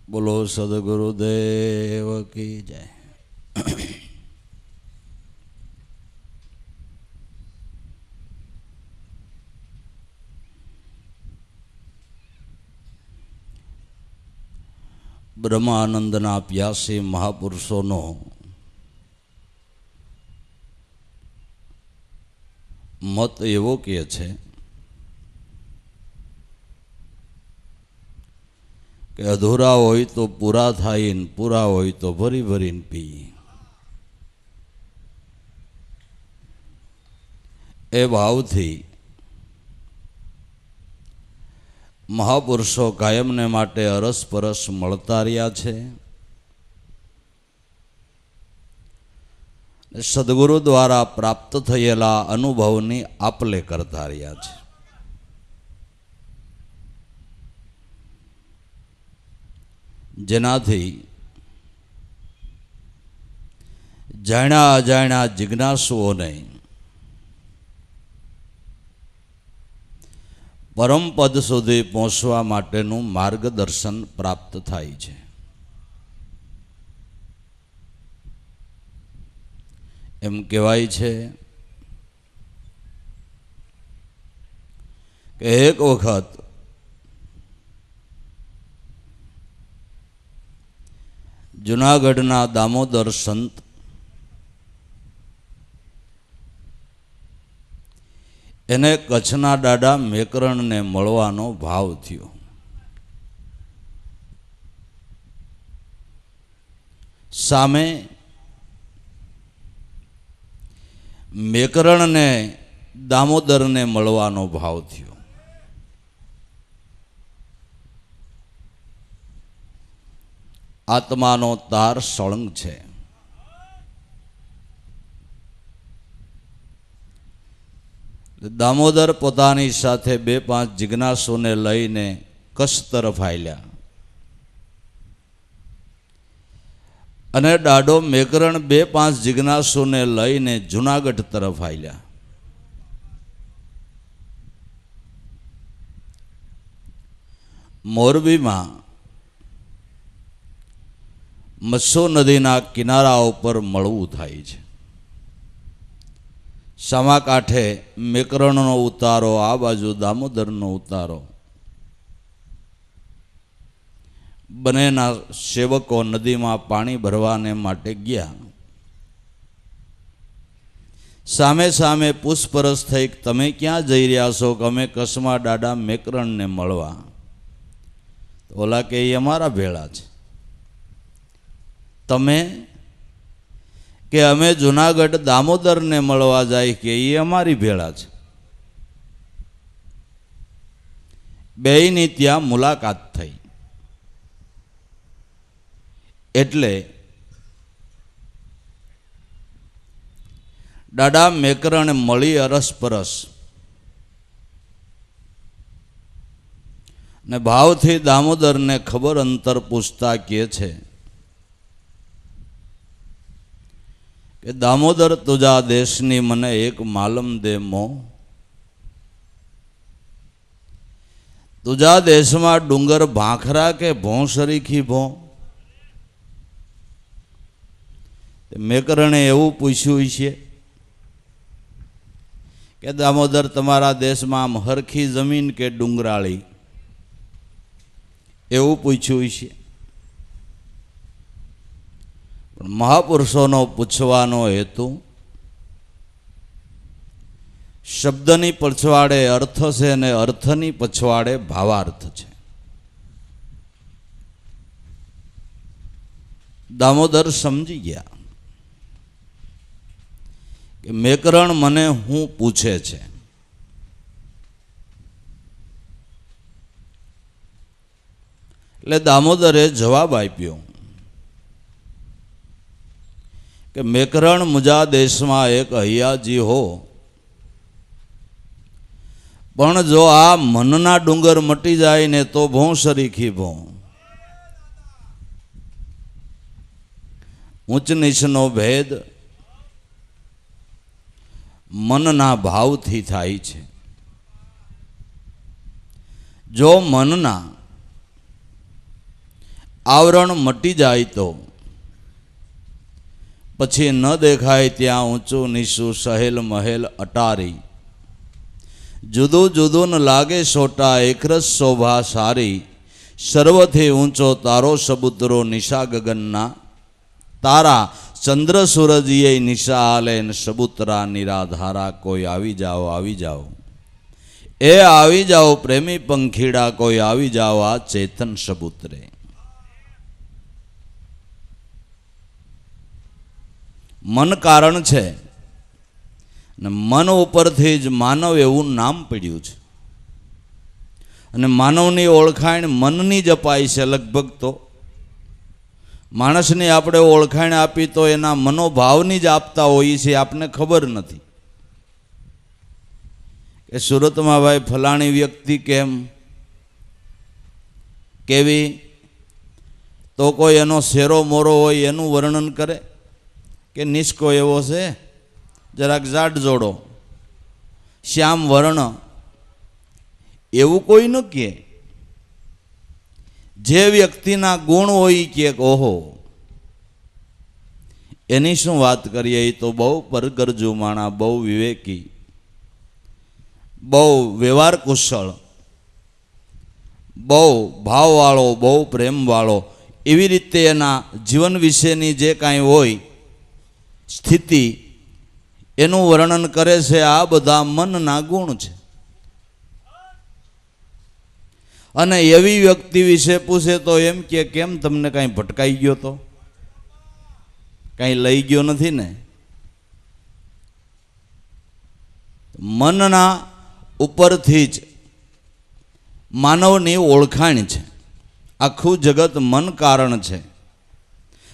બોલો સદગુરુદેવ કી જય। બ્રહ્માનંદના પ્યાસી મહાપુરુષોનો મત એવો કહે છે કે અધૂરા હોય તો પૂરા થાય ને પૂરા હોય તો ભરી ભરીને પી। એ ભાવથી મહાપુરુષો કાયમને માટે અરસપરસ મળતા રહ્યા છે। સદગુરુ દ્વારા પ્રાપ્ત થયેલા અનુભવની આપલે કરતા રહ્યા છે। જેનાથી જાણ્યા અજાણ્યા જિજ્ઞાસુઓને પરમપદ સુધી પહોંચવા માટેનું માર્ગદર્શન પ્રાપ્ત થાય છે। એમ કહેવાય છે કે એક વખત જુનાગઢના દામોદર સંત એને કચ્છના દાદા મેકરણને મળવાનો ભાવ થયો। સામે મેકરણને દામોદરને મળવાનો ભાવ થયો। આત્માનો તાર સળંગ છે। દામોદર પોતાની સાથે 2-5 જિજ્ઞાસુને લઈને કચ્છ તરફ હાલ્યા અને દાડો મેકરણ 2-5 જિજ્ઞાસુને લઈને જુનાગઢ તરફ હાલ્યા। મોરબીમાં મચ્છુ નદીના કિનારા ઉપર મળવું થાય છે। સામા કાંઠે મેકરણનો ઉતારો, આ બાજુ દામોદરનો ઉતારો। બંનેના સેવકો નદીમાં પાણી ભરવાને માટે ગયા। સામે સામે પૂછપરછ થઈ, તમે ક્યાં જઈ રહ્યા છો? કે અમે કચ્છમાં દાદા મેકરણને મળવા। ઓલા કે એ અમારા ભેળા છે। તમે? કે અમે જુનાગઢ દામોદરને મળવા જાય કે એ અમારી ભેળા છે। બેયની ત્યાં મુલાકાત થઈ એટલે દાદા મેકરણ મળી અરસપરસ ને ભાવથી દામોદરને ખબર અંતર પૂછતા કહે છે કે દામોદર તુજા દેશની મને એક માલમ દે મો। તુજા દેશમાં ડુંગર ભાખરા કે ભોં સરીખી ભોં? મેકરણે એવું પૂછ્યું છે કે દામોદર તમારા દેશમાં આમ હરખી જમીન કે ડુંગરાળી? એવું પૂછ્યું છે। પણ મહાપુરુષોનો પૂછવાનો હેતુ શબ્દની પછવાડે અર્થ છે અને અર્થની પછવાડે ભાવાર્થ છે। દામોદર સમજી ગયા કે મેકરણ મને હું પૂછે છે। એટલે દામોદરે જવાબ આપ્યો કે મેકરણ મુજા દેશમાં એક હૈયાજી હો, પણ જો આ મનના ડુંગર મટી જાય ને તો ભોં સરીખી ભોં। ઊંચ નીચનો ભેદ મનના ભાવથી થાય છે। જો મનના આવરણ મટી જાય તો પછી ન દેખાય ત્યાં ઊંચું નીચું સહેલ મહેલ અટારી, જુદું જુદું ન લાગે સોટા એકરસ શોભા સારી, સર્વથી ઊંચો તારો સબુતરો નિશા ગગનના, તારા ચંદ્ર સૂરજીએ નિશા આલે ન સબુતરા નિરાધારા, કોઈ આવી જાઓ આવી જાઓ, એ આવી જાઓ પ્રેમી પંખીડા, કોઈ આવી જાઓ આ ચેતન સબુતરે. મન કારણ છે અને મન ઉપરથી જ માનવ એવું નામ પડ્યું છે, અને માનવની ઓળખાણ મનની જ અપાય છે. લગભગ તો માણસની આપણે ઓળખાણ આપી તો એના મનોભાવની જ આપતા હોઈએ છીએ, આપને ખબર નથી કે સુરતમાં ભાઈ ફલાણી વ્યક્તિ કેમ કેવી, તો કોઈ એનો શેરો મોરો હોય એનું વર્ણન કરે કે નિષ્કો એવો છે, જરાક જાડ જોડો, શ્યામ વર્ણ, એવું કોઈ ન કહે. જે વ્યક્તિના ગુણ હોય કે ઓહો, એની શું વાત કરીએ. એ તો બહુ પરગરજુ માણા, બહુ વિવેકી, બહુ વ્યવહાર કુશળ, બહુ ભાવવાળો, બહુ પ્રેમવાળો, એવી રીતે એના જીવન વિશેની જે કાંઈ હોય સ્થિતિ એનું વર્ણન કરે છે. આ બધા મનના ગુણ છે. અને એવી વ્યક્તિ વિશે પૂછે તો એમ કે કેમ તમને કાંઈ ભટકાઈ ગયો, તો કાંઈ લઈ ગયો નથી ને. મનના ઉપરથી જ માનવની ઓળખાણ છે. આખું જગત મન કારણ છે,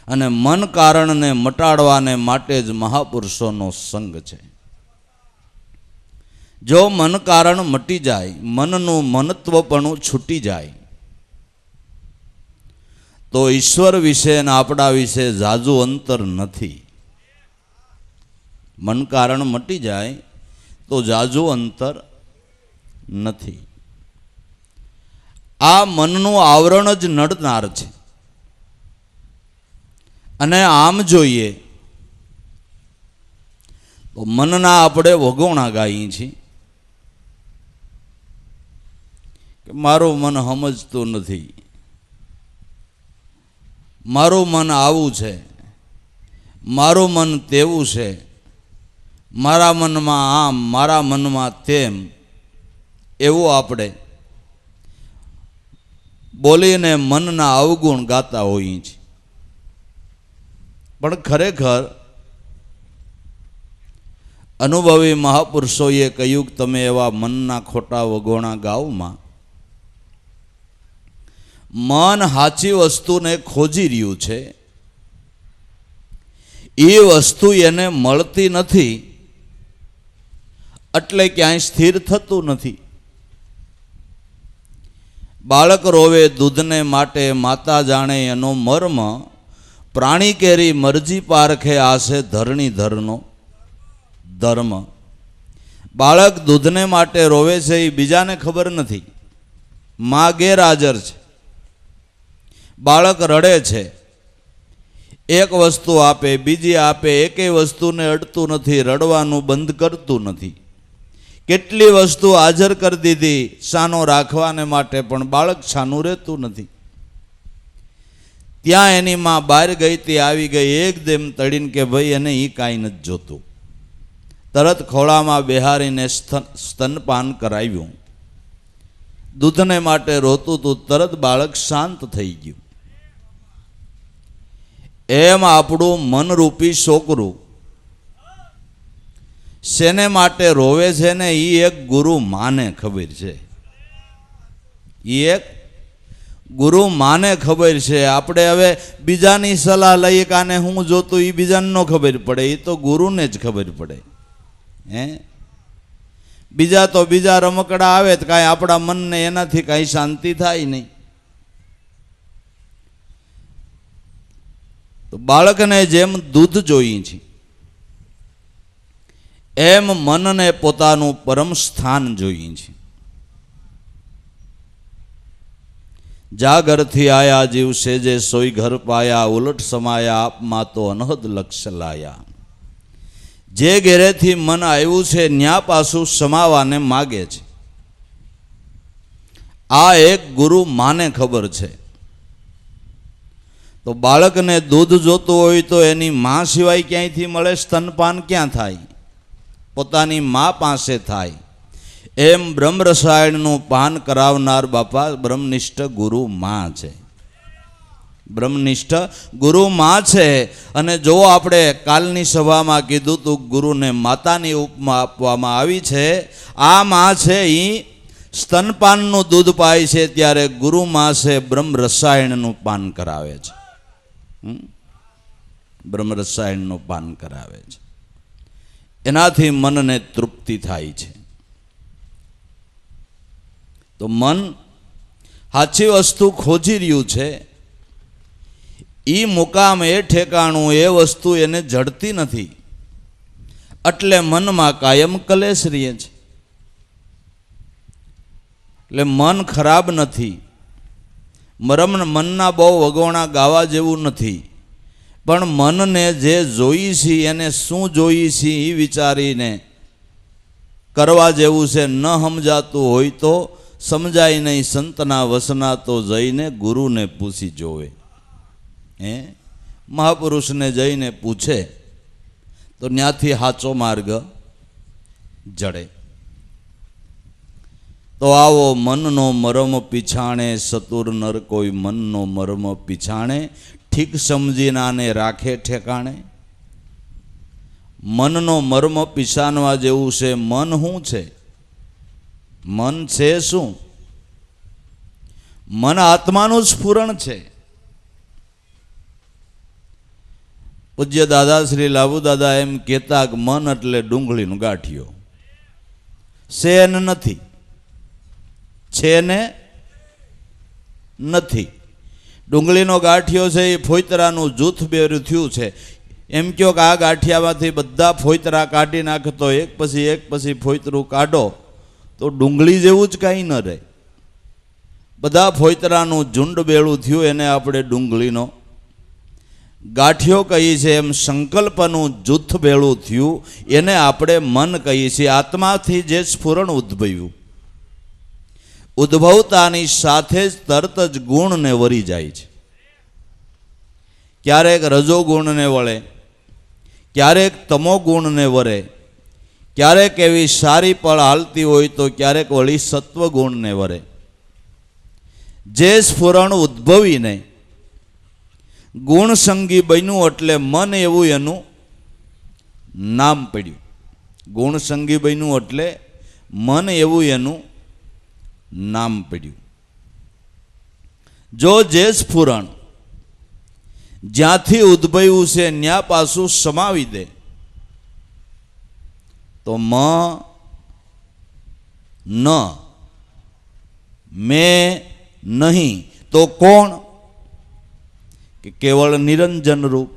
અને મન કારણને મટાડવાને માટે જ મહાપુરુષોનો સંગ છે. જો મન કારણ મટી જાય, મનનું મનત્વપણું છૂટી જાય, તો ઈશ્વર વિશે અને આપણા વિશે ઝાઝું અંતર નથી. મન કારણ મટી જાય તો ઝાઝું અંતર નથી. આ મનનું આવરણ જ નડનાર છે. અને આમ જોઈએ તો મનના આપણે વગોણા ગાઈએ છીએ કે મારું મન સમજતું નથી, મારું મન આવું છે, મારું મન તેવું છે, મારા મનમાં આમ, મારા મનમાં તેમ, એવું આપણે બોલીને મનના અવગુણ ગાતા હોઈએ છીએ. પણ ખરેખર અનુભવી મહાપુરુષોએ કહ્યું કે તમે એવા મનના ખોટા વગોણા ગાવમાં, મન સાચી વસ્તુને ખોજી રહ્યું છે, એ વસ્તુ એને મળતી નથી, એટલે ક્યાંય સ્થિર થતું નથી. બાળક રોવે દૂધને માટે, માતા જાણે એનો મર્મ, પ્રાણી કેરી મરજી પારખે, આશે ધરણી ધરનો ધર્મ. બાળક દૂધને માટે રોવે છે, એ બીજાને ખબર નથી, મા ગેરહાજર છે. બાળક રડે છે, એક વસ્તુ આપે, બીજી આપે, એકેય વસ્તુને અડતું નથી, રડવાનું બંધ કરતું નથી. કેટલી વસ્તુ હાજર કરી દીધી સાનો રાખવાને માટે, પણ બાળક સાનું રહેતું નથી. ત્યાં એની માં બહાર ગઈ, તે આવી ગઈ, એકદમ તળીને કે ભાઈ એને એ કાંઈ નથી જોતું. તરત ખોળામાં બેહારીને સ્તનપાન કરાવ્યું. દૂધને માટે રોતું હતું, તરત બાળક શાંત થઈ ગયું. એમ આપણું મનરૂપી છોકરું શેને માટે રોવે છે ને, એ એક ગુરુ માને ખબર છે. એ એક ગુરુ માને ખબર છે. આપણે હવે બીજાની સલાહ લઈએ કે આને હું જોતું, એ બીજાને ન ખબર પડે, એ તો ગુરુને જ ખબર પડે. બીજા તો બીજા રમકડા આવે તો કાંઈ આપણા મનને એનાથી કાંઈ શાંતિ થાય નહીં. તો બાળકને જેમ દૂધ જોઈએ છે, એમ મનને પોતાનું પરમ સ્થાન જોઈએ છે. જા ઘરથી આયા જીવ સેજે સોઈ ઘર પાયા, ઉલટ સમાયા આપમાં તો અનહદ લક્ષ્ય લાયા. જે ઘેરેથી મન આવ્યું છે ન્યા પાછું સમાવાને માગે છે. આ એક ગુરુ માને ખબર છે. તો બાળકને દૂધ જોતું હોય તો એની મા સિવાય ક્યાંયથી મળે? સ્તનપાન ક્યાં થાય? પોતાની મા પાસે થાય. એમ બ્રહ્મ રસાયણનું પાન કરાવનાર બાપા બ્રહ્મનિષ્ઠ ગુરુ મા છે. બ્રહ્મનિષ્ઠ ગુરુ મા છે. અને જો આપણે કાલની સભામાં કીધું તું ગુરુને માતાની ઉપમા આપવામાં આવી છે. આ મા છે એ સ્તનપાનનું દૂધ પાય છે, ત્યારે ગુરુ મા છે બ્રહ્મ રસાયણનું પાન કરાવે છે. બ્રહ્મ રસાયણનું પાન કરાવે છે. એનાથી મનને તૃપ્તિ થાય છે. તો મન સાચી વસ્તુ ખોજી રહ્યું છે. એ મુકામ, એ ઠેકાણું, એ વસ્તુ એને જડતી નથી. એટલે મનમાં કાયમ કલેશ રહે છે. એટલે મન ખરાબ નથી. મનના બહુ વગોણા ગાવા જેવું નથી. પણ મનને જે જોઈ છે એને શું જોઈ છે એ વિચારીને કરવા જેવું છે. ન સમજાતું હોય તો સમજાય નહીં. સંતના વસના તો જઈને ગુરુને પૂછી જોવે. મહાપુરુષને જઈને પૂછે તો ત્યાંથી સાચો માર્ગ જડે. તો આવો મનનો મરમ પીછાણે, સતુર નર કોઈ મનનો મરમ પીછાણે, ઠીક સમજીને આને રાખે ઠેકાણે. મનનો મર્મ પીછાણવા જેવું છે. મન શું છે? મન છે શું? મન આત્માનું સ્ફુરણ છે. પૂજ્ય દાદા શ્રી લાભુ દાદા એમ કહેતા કે મન એટલે ડુંગળીનું ગાંઠિયો છે ને નથી, છે ને નથી. ડુંગળીનો ગાંઠિયો છે એ ફોયતરાનું જૂથ બેર્યું થયું છે. એમ કહો કે આ ગાંઠિયામાંથી બધા ફોયતરા કાઢી નાખો તો એક પછી ફોયતરું કાઢો તો ડુંગળી જેવું જ કાંઈ ન રહે. બધા ફોયતરાનું ઝુંડ બેળું થયું, એને આપણે ડુંગળીનો ગાંઠિયો કહીએ છીએ. એમ સંકલ્પનું જૂથ બેળું થયું એને આપણે મન કહીએ છીએ. આત્માથી જે સ્ફુરણ ઉદ્ભવ્યું, ઉદ્ભવતાની સાથે જ તરત જ ગુણને વરી જાય છે. ક્યારેક રજોગુણને વળે, ક્યારેક તમો ગુણને વરે, ક્યારેક એવી સારી પળ હાલતી હોય તો ક્યારેક વળી સત્વગુણને વરે. જે સ્ફુરણ ઉદ્ભવીને ગુણસંગી બન્યું એટલે મન એવું એનું નામ પડ્યું. ગુણસંગી બન્યું એટલે મન એવું એનું નામ પડ્યું. જો જે સ્ફુરણ જ્યાંથી ઉદ્ભવ્યું છે ત્યાં પાછું સમાવી દે તો ન મેં નહીં તો કોણ? કે કેવળ નિરંજન રૂપ.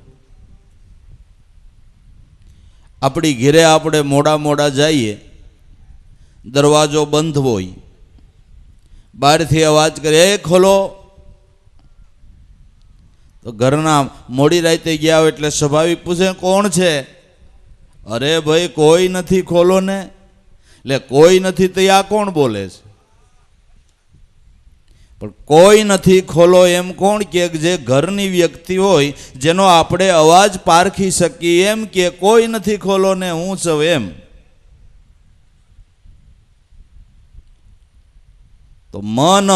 આપણી ઘેરે આપણે મોડા જઈએ, દરવાજો બંધ હોય, બહારથી અવાજ કરે એ ખોલો, તો ઘરના મોડી રાતે ગયા હોય એટલે સ્વાભાવિક પૂછે કોણ છે? અરે ભાઈ કોઈ નથી, ખોલો ને. એટલે કોઈ નથી તો આ કોણ બોલે છે? પણ કોઈ નથી ખોલો એમ કોણ કે? જે ઘરની વ્યક્તિ હોય, જેનો આપણે અવાજ પારખી શકીએ, એમ કે કોઈ નથી ખોલો ને હું છું એમ. તો મન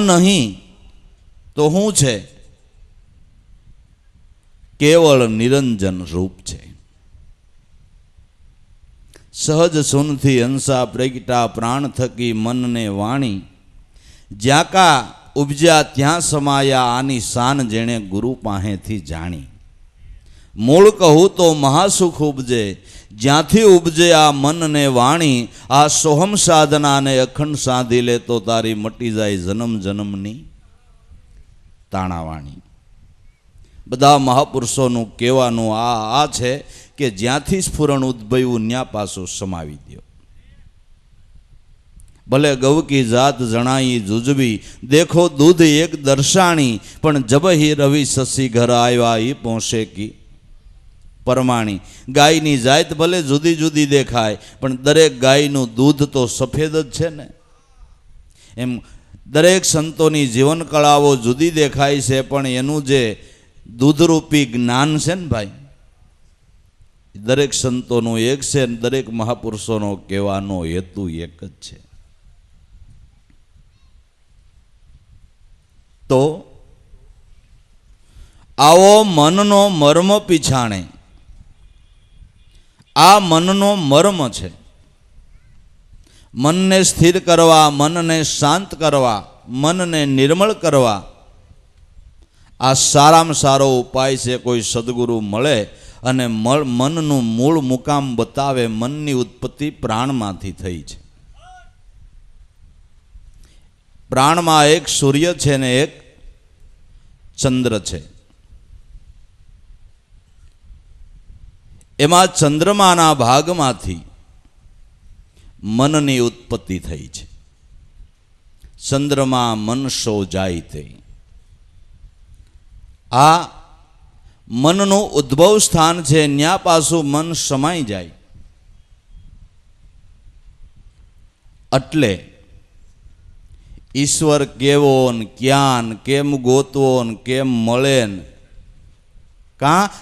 નહીં તો શું છે? કેવળ નિરંજન રૂપ છે. સહજ સુનથી હંસા પ્રગટા પ્રાણ થકી મનને વાણી, જ્યાં કા ઉપજ્યા ત્યાં સમાયા આની શાન જેણે ગુરુ પાસેથી જાણી. મૂળ કહું તો મહાસુખ ઉપજે, જ્યાંથી ઉપજે આ મનને વાણી. આ સોહમ સાધનાને અખંડ સાધી લે તો તારી મટી જાય જન્મ જન્મની તાણાવાણી. બધા મહાપુરુષોનું કહેવાનું આ છે કે જ્યાંથી સ્ફુરણ ઉદ્ભવ્યું ત્યાં પાછું સમાવી દો. ભલે ગૌ કી જાત જણાઈ જુજવી, દેખો દૂધ એક દર્શાણી, પણ જબહી રવિ શશી ઘર આવ્યા ઈ પહોંચે કી પરમાણી. ગાયની જાત ભલે જુદી જુદી દેખાય, પણ દરેક ગાયનું દૂધ તો સફેદ જ છે ને. એમ દરેક સંતોની જીવન કળાઓ જુદી દેખાય છે, પણ એનું જે દૂધરૂપી જ્ઞાન છે ને ભાઈ, દરેક સંતોનું એક છે, દરેક મહાપુરુષોનો કહેવાનો હેતુ એક જ છે. તો આવો મનનો મર્મ પીછાણે, આ મનનો મર્મ છે. મનને સ્થિર કરવા, મનને શાંત કરવા, મનને નિર્મળ કરવા, આ સારામાં સારો ઉપાય છે. કોઈ સદગુરુ મળે અને મનનું મૂળ મુકામ બતાવે. મનની ઉત્પત્તિ પ્રાણમાંથી થઈ છે. પ્રાણમાં એક સૂર્ય છે ને એક ચંદ્ર છે. એમાં ચંદ્રમાના ભાગમાંથી મનની ઉત્પત્તિ થઈ છે. ચંદ્રમા મનસો જાય તે, આ મનનું ઉદ્ભવ સ્થાન છે. ન્યા પાછું મન સમાઈ જાય. એટલે ઈશ્વર કેવો ને ક્યાં, કેમ ગોતવો ને કેમ મળે ને,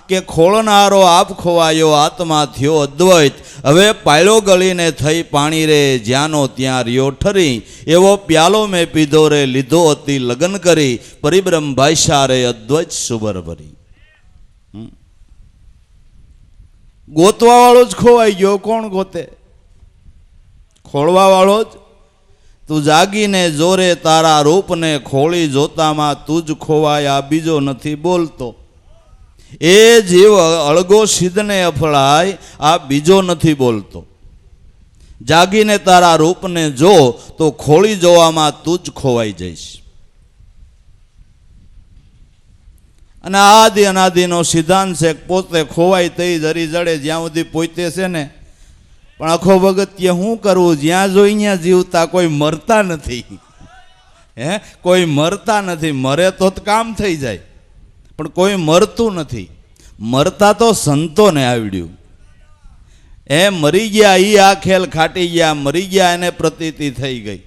કે ખોળનારો આપ ખોવાયો, આત્મા થયો અદ્વૈત. હવે પાયલો ગળીને થઈ પાણી રે, જ્યાંનો ત્યાં રહ્યો ઠરી. એવો પ્યાલો મેં પીધો રે, લીધો અતિ લગન કરી. પરિબ્રહ્મ ભાષા રે અદ્વૈત સુબર ભરી. ગોતવા વાળો જ ખોવાઈ ગયો. કોણ ગોતે? ખોળવા વાળો જ. તું જાગીને જોરે તારા રૂપને, ખોળી જોતામાં તું જ ખોવાયા, બીજો નથી બોલતો. એ જીવ અળગો સિદ્ધને અફળાય, આ બીજો નથી બોલતો. જાગીને તારા રૂપને જો, તો ખોળી જોવામાં તું જ ખોવાઈ જઈશ. અને આદિ અનાદિનો સિદ્ધાંત છે. પોતે ખોવાય તઈ જરી જડે, જ્યાં સુધી પોતે છે ને. પણ આખો ભગત્ય શું કરવું? જ્યાં જોઈ ત્યાં જીવતા, કોઈ મરતા નથી. કોઈ મરતા નથી. મરે તો કામ થઈ જાય, પણ કોઈ મરતું નથી. મરતા તો સંતોને આવડ્યું. મરી ગયા ઈ આ ખેલ ખાટી ગયા, મરી ગયા એને પ્રતીતિ થઈ ગઈ.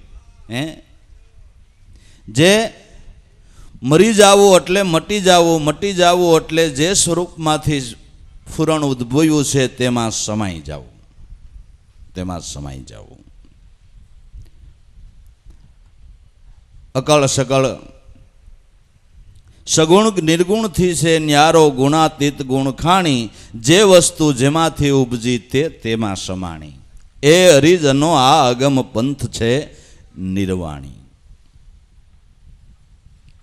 જે મરી જાવું એટલે મટી જાવું, મટી જાવું એટલે જે સ્વરૂપમાંથી ફુરણ ઉદ્ભવ્યું છે તેમાં સમાઈ જાવું, તેમાં સમાઈ જાવું. અકળ સકળ સગુણ નિર્ગુણથી છે ન્યારો, ગુણાતીત ગુણ ખાણી. જે વસ્તુ જેમાંથી ઉપજી તે તેમાં સમાણી. એ હરિજનો આ અગમ પંથ છે નિર્વાણી.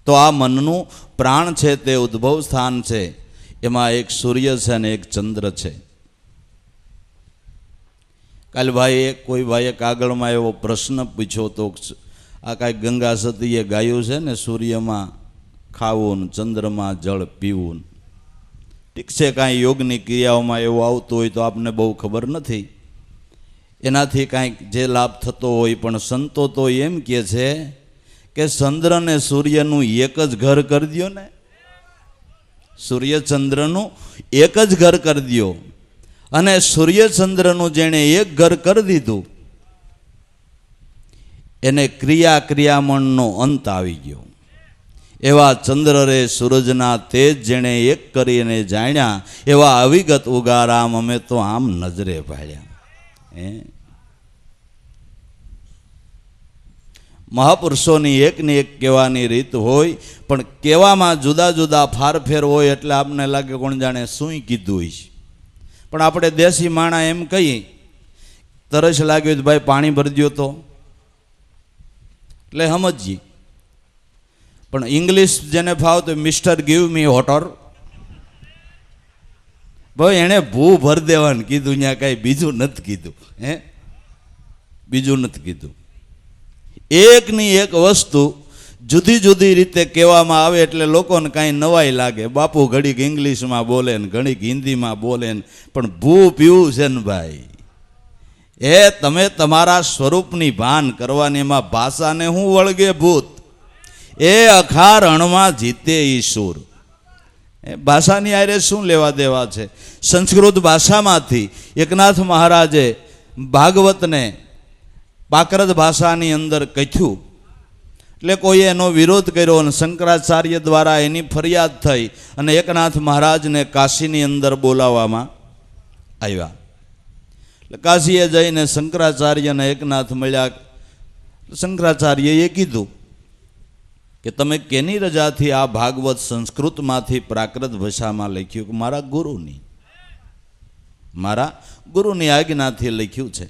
તો આ મનનું પ્રાણ છે, તે ઉદ્ભવ સ્થાન છે. એમાં એક સૂર્ય છે અને એક ચંદ્ર છે. કાલે કોઈ ભાઈએ કાગળમાં એવો પ્રશ્ન પૂછ્યો તો, આ કાંઈ ગંગા સતીએ ગાયું છે ને, સૂર્યમાં ખાવું, ચંદ્રમાં જળ પીવું. ઠીક છે, કાંઈ યોગની ક્રિયાઓમાં એવું આવતું હોય તો આપને બહુ ખબર નથી. એનાથી કાંઈક જે લાભ થતો હોય, પણ સંતો તો એમ કહે છે કે ચંદ્ર ને સૂર્યનું એક જ ઘર કરી દો ને. સૂર્ય ચંદ્રનું એક જ ઘર કરી દો. અને સૂર્યચંદ્રનું જેણે એક ઘર કરી દીધું, એને ક્રિયામણનો અંત આવી ગયો. એવા ચંદ્ર રે સૂરજના તેજ જેણે એક કરીને જાણ્યા, એવા અવિગત ઉગારામ અમે તો આમ નજરે ભાળ્યા. મહાપુરુષોની એકની એક કહેવાની રીત હોય, પણ કહેવામાં જુદા જુદા ફારફેર હોય. એટલે આપને લાગે કોણ જાણે શું કીધું હોય. પણ આપણે દેશી માણા એમ કહીએ, તરસ લાગ્યું તો ભાઈ પાણી ભરી દો તો, એટલે સમજીએ. પણ ઇંગ્લિશ જેને ફાવતો, મિસ્ટર ગીવ મી વોટર, ભાઈ એણે ભૂ ભર દેવાનું કીધું, ત્યાં કાંઈ બીજું નથી કીધું. બીજું નથી કીધું. એકની એક વસ્તુ જુદી જુદી રીતે કહેવામાં આવે એટલે લોકોને કાંઈ નવાઈ લાગે. બાપુ ઘડીક ઇંગ્લિશમાં બોલે ને ઘડીક હિન્દીમાં બોલે ને, પણ ભૂ પીવું છે ને ભાઈ, એ તમે તમારા સ્વરૂપની ભાન કરવાની, એમાં ભાષાને હું વળગે ભૂત, એ અખાર અણમાં જીતે ઈસુર. એ ભાષાની આરે શું લેવા દેવા છે? સંસ્કૃત ભાષામાંથી એકનાથ મહારાજે ભાગવતને પ્રાકૃત ભાષાની અંદર કહ્યું, એટલે કોઈએ એનો વિરોધ કર્યો અને શંકરાચાર્ય દ્વારા એની ફરિયાદ થઈ અને એકનાથ મહારાજને કાશીની અંદર બોલાવવામાં આવ્યા. એટલે કાશીએ જઈને શંકરાચાર્યને એકનાથ મળ્યા. શંકરાચાર્યએ કીધું કે તમે કેની રજાથી આ ભાગવત સંસ્કૃતમાંથી પ્રાકૃત ભાષામાં લખ્યું? કે મારા ગુરુની આજ્ઞાથી લખ્યું છે.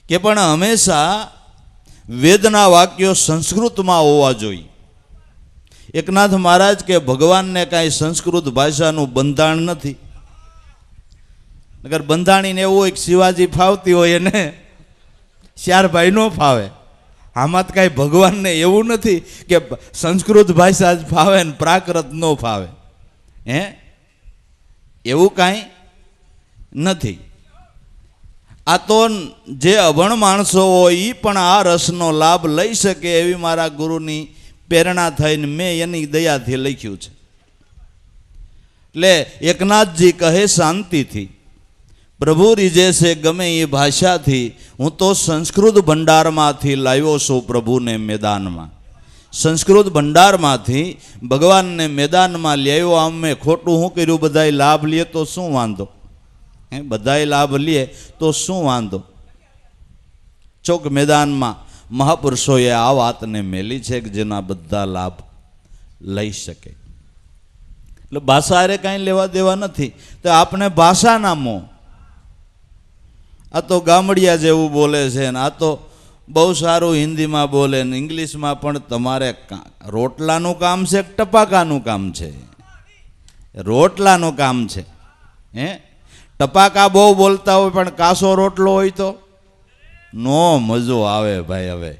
કે પણ હંમેશા વેદના વાક્યો સંસ્કૃતમાં હોવા જોઈએ. એકનાથ મહારાજ કે ભગવાનને કાંઈ સંસ્કૃત ભાષાનું બંધાણ નથી. નગર બંધાણીને એવું હોય કે શિવાજી ફાવતી હોય એને શ્યારભાઈ ન ફાવે. આમાં તો કાંઈ ભગવાનને એવું નથી કે સંસ્કૃત ભાષા જ ફાવે ને પ્રાકૃત ન ફાવે. એવું કાંઈ નથી. આ તો જે અભણ માણસો હોય એ પણ આ રસનો લાભ લઈ શકે એવી મારા ગુરુની પ્રેરણા થઈને મેં એની દયાથી લખ્યું છે. એટલે એકનાથજી કહે શાંતિથી, પ્રભુ રીજે છે ગમે એ ભાષાથી, હું તો સંસ્કૃત ભંડારમાંથી લાવ્યો છું પ્રભુને મેદાનમાં. સંસ્કૃત ભંડારમાંથી ભગવાનને મેદાનમાં લાવ્યો. આમ મેં ખોટું શું કર્યું? બધાય લાભ લે તો શું વાંધો? બધાય લાભ લે તો શું વાંધો? ચોક મેદાનમાં મહાપુરુષોએ આ વાતને મેલી છે કે જેના બધા લાભ લઈ શકે. એટલે ભાષા અરે કાંઈ લેવા દેવા નથી. તો આપણે ભાષાના મોં, આ તો ગામડિયા જેવું બોલે છે ને આ તો બહુ સારું હિન્દીમાં બોલે ને ઇંગ્લિશમાં. પણ તમારે રોટલાનું કામ છે કે ટપાકાનું કામ છે? રોટલાનું કામ છે. ટપાકા બહુ બોલતા હોય પણ કાસો રોટલો હોય તો નો મજો આવે ભાઈ. હવે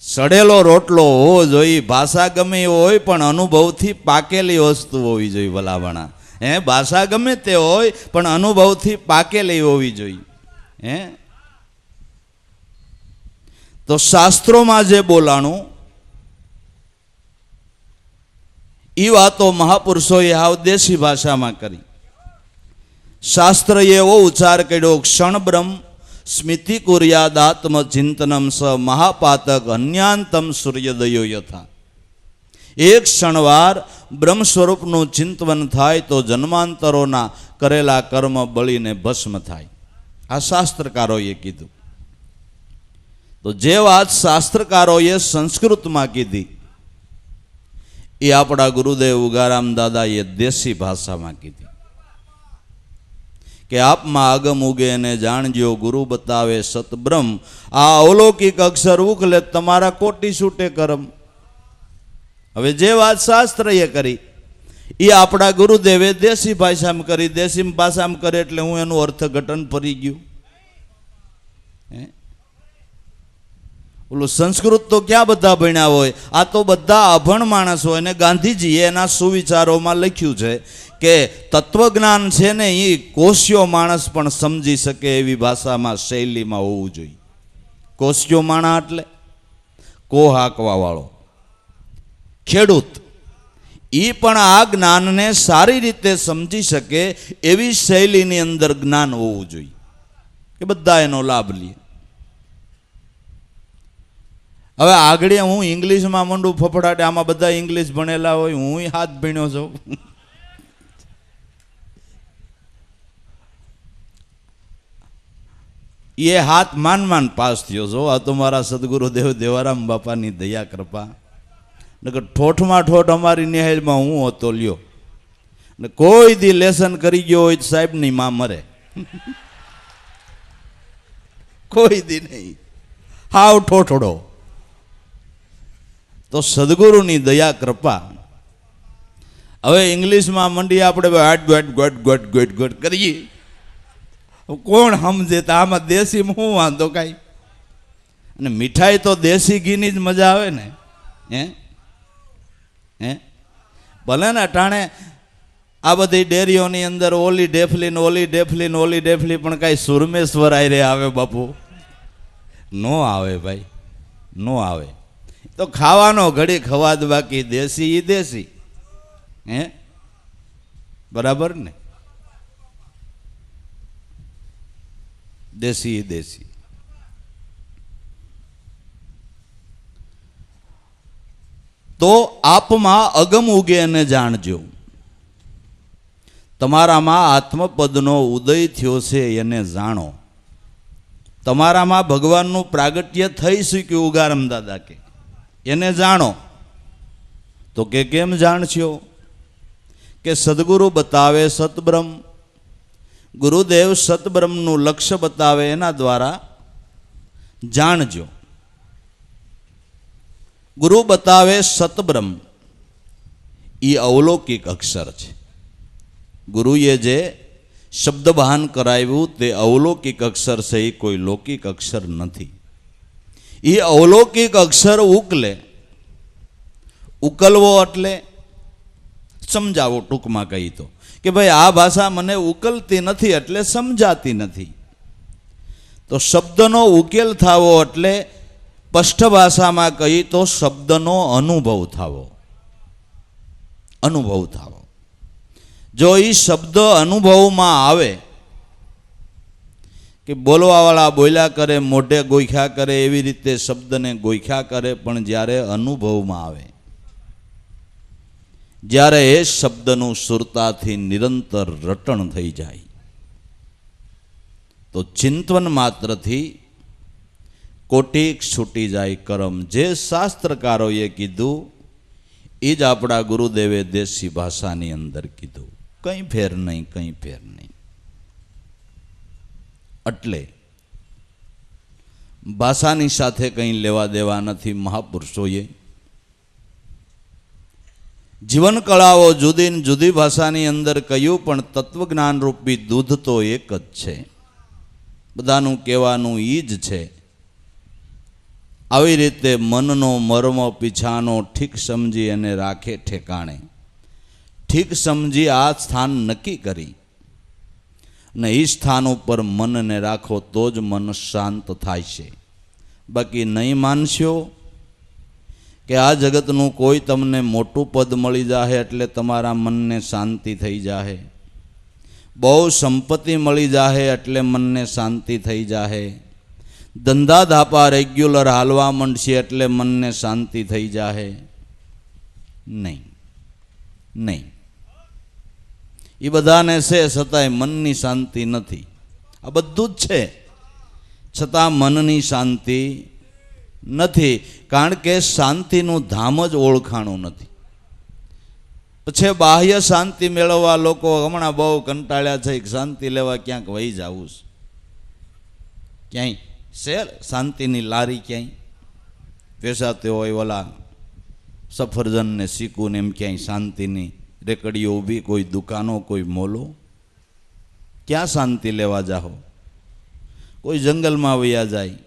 સડેલો રોટલો હોવો જોઈએ. ભાષા ગમે એવો હોય પણ અનુભવથી પાકેલી વસ્તુ હોવી જોઈએ ભલામણા. ભાષા ગમે તે હોય પણ અનુભવથી પાકેલી હોવી જોઈએ. તો શાસ્ત્રોમાં જે બોલાણું એ વાતો મહાપુરુષોએ હાવ દેશી ભાષામાં કરી. શાસ્ત્રએ એવો ઉચ્ચાર કર્યો, ક્ષણ બ્રહ્મ સ્મિતિ કુર્યાદાત્મ ચિંતનમ સ મહાપાતક અન્યાંતમ સૂર્યોદયો યથા. એક ક્ષણવાર બ્રહ્મ સ્વરૂપનું ચિંતન થાય તો જન્માંતરોના કરેલા કર્મ બળીને ભસ્મ થાય. આ શાસ્ત્રકારોએ કીધું. તો જે વાત શાસ્ત્રકારોએ સંસ્કૃતમાં કીધી એ આપણા ગુરુદેવ ઉગારામ દાદાએ દેશી ભાષામાં કીધી. કે આપમાં આગમ ઉગે ને જાણજો, ગુરુ બતાવે સતબ્રહ્મ. આ અવલૌકિક અક્ષર ઉખલે તમારા કોટી છૂટે કરમ. હવે જે વાત શાસ્ત્રએ કરી એ આપણા ગુરુદેવે દેશી ભાષામાં કરી. દેશી ભાષામાં કરે એટલે હું એનું અર્થઘટન ફરી ગયું. ઓલું સંસ્કૃત તો ક્યાં બધા ભણ્યા હોય? આ તો બધા અભણ માણસ હોય. અને ગાંધીજીએ એના સુવિચારોમાં લખ્યું છે કે તત્વજ્ઞાન છે ને એ કોશિયો માણસ પણ સમજી શકે એવી ભાષામાં શૈલીમાં હોવું જોઈએ. કોશિયો માણા એટલે કો હાંકવા વાળો ખેડૂત. એ પણ આ જ્ઞાનને સારી રીતે સમજી શકે એવી શૈલીની અંદર જ્ઞાન હોવું જોઈએ કે બધા એનો લાભ લે. હવે આગળ હું ઇંગ્લિશમાં મંડું ફફડાટે, આમાં બધા ઇંગ્લિશ ભણેલા હોય, હું હાથ ભણ્યો છું. એ હાથ માન પાસ થયો છો. આ તો મારા સદગુરુદેવ દેવારામ બાપાની દયા કૃપા. નકર ઠોઠમાં ઠોઠ અમારી નિહાળમાં હું હતો લ્યો. ને કોઈ દી લેસન કરી ગયો હોય સાહેબની માં મરે. કોઈ દી નહીં, હાવ ઠોઠડો. તો સદગુરુની દયા કૃપા. હવે ઇંગ્લિશમાં મંડી આપણે ગોટ કરીએ, કોણ સમજે? તો આમાં દેશીમાં શું વાંધો કાંઈ? અને મીઠાઈ તો દેશી ઘીની જ મજા આવે ને. ભલે ને અટાણે આ બધી ડેરીઓની અંદર ઓલી ડેફલી ને ઓલી ડેફલી ને ઓલી ડેફલી, પણ કાંઈ સુરમેશ્વર આયરે આવે બાપુ? નો આવે ભાઈ, નો આવે. તો ખાવાનો ઘડી ખવાદ, બાકી દેશી ઈ દેશી. હે, બરાબર ને? દેશી ઈ દેશી. તો આપમાં અગમ ઉગે અને જાણજો. તમારામાં આત્મપદનો ઉદય થયો છે એને જાણો. તમારામાં ભગવાનનું પ્રાગટ્ય થઈ શક્યું, ઉગારામ દાદા કે એને જાણો. તો કે કેમ જાણશો? કે સદગુરુ બતાવે સતબ્રહ્મ, ગુરુદેવ સતબ્રહ્મનું લક્ષ્ય બતાવે, એના દ્વારા જાણજો. ગુરુ બતાવે સતબ્રહ્મ, એ અવલૌકિક અક્ષર છે. ગુરુએ જે શબ્દબહાન કરાવ્યું તે અવલૌકિક અક્ષર છે, એ કોઈ લૌકિક અક્ષર નથી. એ અવલૌકિક અક્ષર ઉકલે. ઉકલવો એટલે સમજાવો, ટૂંકમાં કહી તો કે ભાઈ આ ભાષા મને ઉકલતી નથી એટલે સમજાતી નથી. તો શબ્દનો ઉકેલ થાવો એટલે સ્પષ્ટ ભાષામાં કહી તો શબ્દનો અનુભવ થાવો. અનુભવ થાવો. જો એ શબ્દ અનુભવમાં આવે કે બોલવાવાળા બોલ્યા કરે, મોઢે ગોખ્યા કરે, એવી રીતે શબ્દને ગોખ્યા કરે, પણ જ્યારે અનુભવમાં આવે, જ્યારે એ શબ્દનું સુરતાથી નિરંતર રટણ થઈ જાય, તો ચિંતન માત્રથી કોટીક છૂટી જાય કરમ. જે શાસ્ત્રકારોએ કીધું એ જ આપણા ગુરુદેવે દેશી ભાષાની અંદર કીધું. કંઈ ફેર નહીં, કંઈ ફેર નહીં. એટલે ભાષાની સાથે કંઈ લેવા દેવા નથી. મહાપુરુષોએ જીવન કળાઓ જુદી જુદી ભાષાની અંદર કહ્યું, પણ તત્વજ્ઞાન રૂપી દૂધ તો એક જ છે. બધાનું કહેવાનું એ જ છે. આવી રીતે મનનો મર્મ પીછાનો ઠીક સમજી અને રાખે ઠેકાણે. ઠીક સમજી આ સ્થાન નક્કી કરી ને એ સ્થાન ઉપર મનને રાખો તો જ મન શાંત થાય છે. બાકી નહીં માનશો કે આ જગતનું કોઈ તમને મોટું પદ મળી જાય એટલે તમારા મનને શાંતિ થઈ જાય, બહુ સંપત્તિ મળી જાય એટલે મનને શાંતિ થઈ જાય, ધંધા ધાપા રેગ્યુલર હાલવા માંડશે એટલે મનને શાંતિ થઈ જાય. નહીં, નહીં. એ બધાને છે, છતાંય મનની શાંતિ નથી. આ બધું જ છે, છતાં મનની શાંતિ નથી. કારણ કે શાંતિનું ધામ જ ઓળખાણું નથી. પછી બાહ્ય શાંતિ મેળવવા લોકો હમણાં બહુ કંટાળ્યા છે. શાંતિ લેવા ક્યાંક વહી જવું છે, ક્યાંય છે શાંતિની લારી ક્યાંય વેચાતી હોય, ઓલા સફરજન ને શીકું ને એમ ક્યાંય શાંતિની રેકડીઓ ઊભી, કોઈ દુકાનો, કોઈ મોલો. ક્યાં શાંતિ લેવા જાઓ? કોઈ જંગલમાં વયા જાય,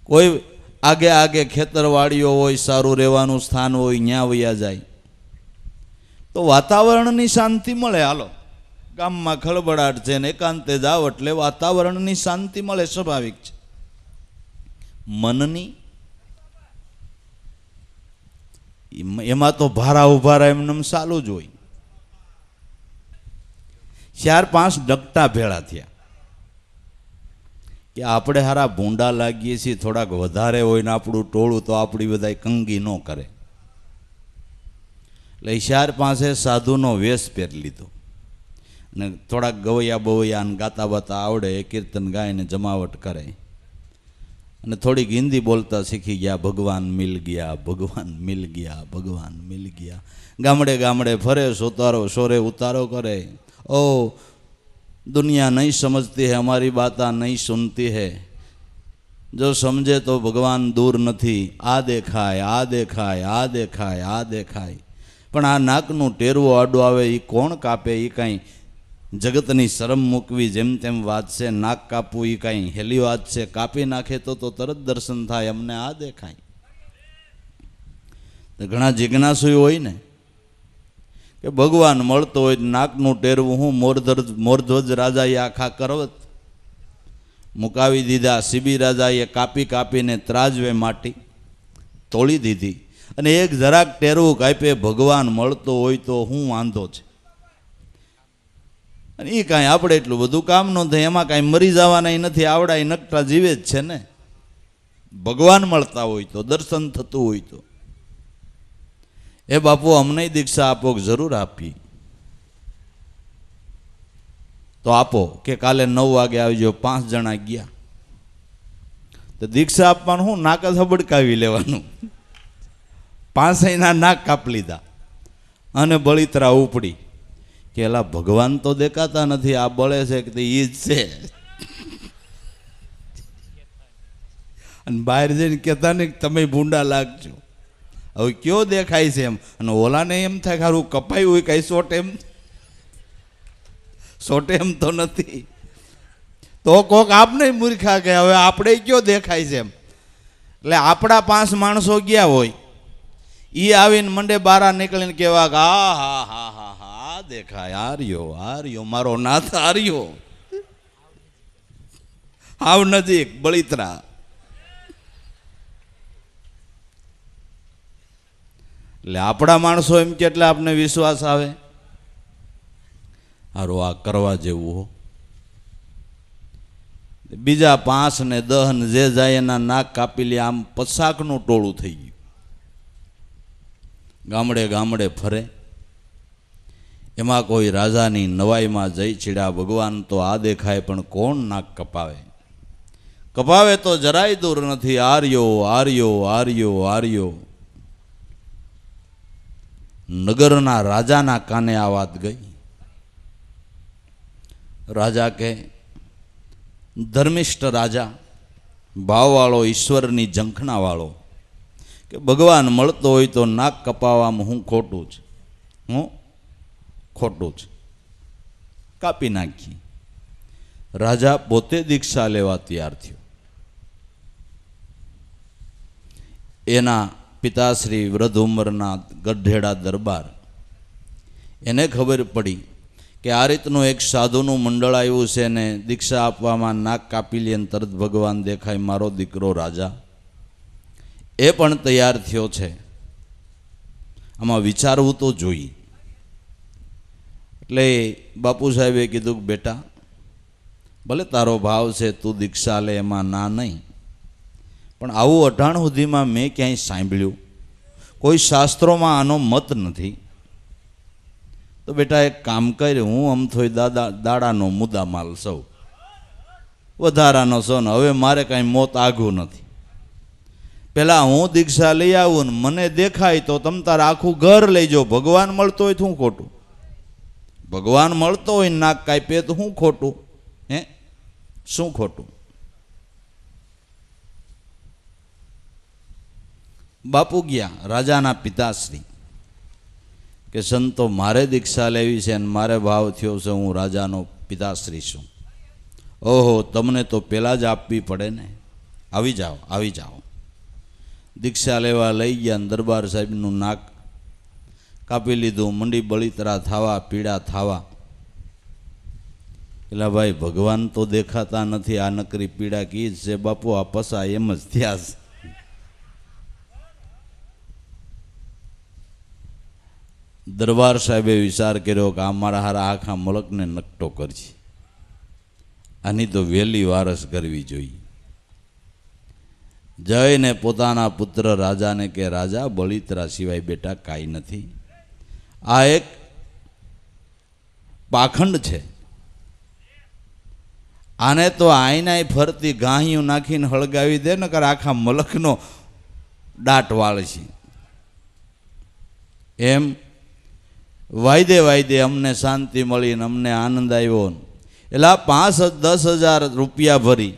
કોઈ આગે આગે ખેતરવાડીઓ હોય, સારું રહેવાનું સ્થાન હોય, ત્યાં વયા જાય તો વાતાવરણની શાંતિ મળે. હાલો, ગામમાં ખળબળાટ છે ને એકાંતે જાવ એટલે વાતાવરણની શાંતિ મળે, સ્વાભાવિક છે. મનની એમાં તો ભારા ઉભારા એમને ચાલુ જ હોય. 4-5 ડગટા ભેળા થયા કે આપણે હારા ભૂંડા લાગીએ છીએ, થોડાક વધારે હોય ને આપણું ટોળું તો આપણી બધાય કંગી ન કરે. એટલે 4-5 સાધુનો વેશ પહેરી લીધો અને થોડાક ગવૈયા બવૈયા ને ગાતા બાતા આવડે, એ કીર્તન ગાયને જમાવટ કરે અને થોડીક હિન્દી બોલતા શીખી ગયા. ભગવાન મિલ ગયા, ભગવાન મિલ ગયા, ભગવાન મિલ ગયા. ગામડે ગામડે ફરે, સોતારો સોરે ઉતારો કરે. ओ दुनिया नहीं समझती है हमारी बात नहीं सुनती है, जो समझे तो भगवान दूर नहीं. आ देखाय, आ देखाय, आ देखाय, आ देखाय. पण आ नाकનું ટેરવું આડું આવે એ કોણ કાપે? એ કાંઈ જગતની શરમ મૂકવી જેમ તેમ વાત છે. નાક કાપવું એ કાંઈ હેલી વાત છે? કાપી નાખે તો તરત દર્શન થાય. અમને આ દેખાય. તો ઘણા જિજ્ઞાસુ હોય ને કે ભગવાન મળતો હોય નાકનું ટેરવું હું મોરધ્વજ રાજાએ આખા કરવત મુકાવી દીધા. સીબી રાજાએ કાપી કાપીને ત્રાજવે માટી તોડી દીધી અને એક જરાક ટેરવું કાપે ભગવાન મળતો હોય તો હું વાંધો છે. અને એ કાંઈ આપણે એટલું બધું કામ ન થાય, એમાં કાંઈ મરી જવાના નથી, આવડા એ નકટા જીવે જ છે ને. ભગવાન મળતા હોય તો, દર્શન થતું હોય તો એ બાપુ અમને દીક્ષા આપો, જરૂર આપી તો આપો કે કાલે 9 વાગે આવજો. 5 જણા ગયા તો દીક્ષા આપવાનું હું નાક જ હબડકાવી લેવાનું. 5 નાક કાપ લીધા અને બળિતરા ઉપડી કે એલા ભગવાન તો દેખાતા નથી, આ બળે છે કે એ જ છે. અને બહાર જઈને કહેતા ને તમે ભૂંડા લાગજો. હવે કયો દેખાય છે એમ, અને ઓલાને એમ થાય ખારું કપાયું હોય કાંઈ સોટે એમ તો નથી. તો કોક આપને મૂર્ખા કે હવે આપણે કયો દેખાય છે એમ. એટલે આપણા 5 માણસો ગયા હોય, એ આવીને મંડે બારા નીકળીને કહેવા કે હા હા હા હા હા દેખાય, આર્યો મારો નાથ આર્યો, આવ નજીક બળિતરા. એટલે આપણા માણસો એમ કે એટલે આપને વિશ્વાસ આવે, હારું આ કરવા જેવું હો. બીજા 5 ને 10 ને જે જાય એના નાક કાપી લે. આમ પસાકનું ટોળું થઈ ગયું, ગામડે ગામડે ફરે. એમાં કોઈ રાજાની નવાઈમાં જઈ ચીડ્યા, ભગવાન તો આ દેખાય પણ કોણ નાક કપાવે? કપાવે તો જરાય દૂર નથી, આર્યો આર્યો આર્યો આર્યો. નગરના રાજાના કાને આ વાત ગઈ. રાજા કે ધર્મિષ્ઠ રાજા, ભાવવાળો, ઈશ્વરની ઝંખનાવાળો, કે ભગવાન મળતો હોય તો નાક કપાવવામાં હું ખોટું છે, હું ખોટું છે, કાપી નાખી. રાજા પોતે દીક્ષા લેવા તૈયાર થયો. એના પિતાશ્રી વૃદ્ધ ઉંમરના ગઢેડા દરબાર, એને ખબર પડી કે આ રીતનું એક સાધુનું મંડળ આવ્યું છે ને દીક્ષા આપવામાં નાક કાપી લે ને તરત ભગવાન દેખાય. મારો દીકરો રાજા એ પણ તૈયાર થયો છે, આમાં વિચારવું તો જોઈએ. એટલે બાપુ સાહેબે કીધું કે બેટા ભલે તારો ભાવ છે, તું દીક્ષા લે, એમાં ના નહીં, પણ આવું અઢાણ સુધીમાં મેં ક્યાંય સાંભળ્યું, કોઈ શાસ્ત્રોમાં આનો મત નથી. તો બેટા એક કામ કર, હું આમ થોઈ દાડાનો મુદ્દા માલ સૌ, વધારાનો છો ને હવે મારે કાંઈ મોત આઘું નથી. પેલા હું દીક્ષા લઈ આવું ને મને દેખાય તો તમ તારે આખું ઘર લઈ જાઓ. ભગવાન મળતો હોય તો શું ખોટું? ભગવાન મળતો હોય નાક કાપે તો શું ખોટું? હે, શું ખોટું? બાપુ ગયા, રાજાના પિતાશ્રી કે સંતો મારે દીક્ષા લેવી છે અને મારે ભાવ થયો છે હું રાજાનો પિતાશ્રી છું. ઓહો, તમને તો પહેલાં જ આપવી પડે ને, આવી જાઓ આવી જાઓ. દીક્ષા લેવા લઈ ગયા અને દરબાર સાહેબનું નાક કાપી લીધું. મંડી બળિતરા થવા, પીડા થવા. એટલે ભાઈ ભગવાન તો દેખાતા નથી, આ નકરી પીડા કી જ છે બાપુ, આ પસા એમ જ થયા છે. દરબાર સાહેબે વિચાર કર્યો કે આ મારા હારા આખા મલકને નકટો કરશે, આની તો વહેલી વારસ કરવી જોઈએ. જઈને પોતાના પુત્ર રાજાને કે રાજા બળિતરા સિવાય બેટા કાંઈ નથી, આ એક પાખંડ છે, આને તો આઈનાય ફરતી ગાહિયું નાખીને હળગાવી દે ને કર આખા મલકનો દાટ વાળશે. એમ વાયદે અમને શાંતિ મળી ને અમને આનંદ આવ્યો. એટલે 5-10 હજાર રૂપિયા ભરી,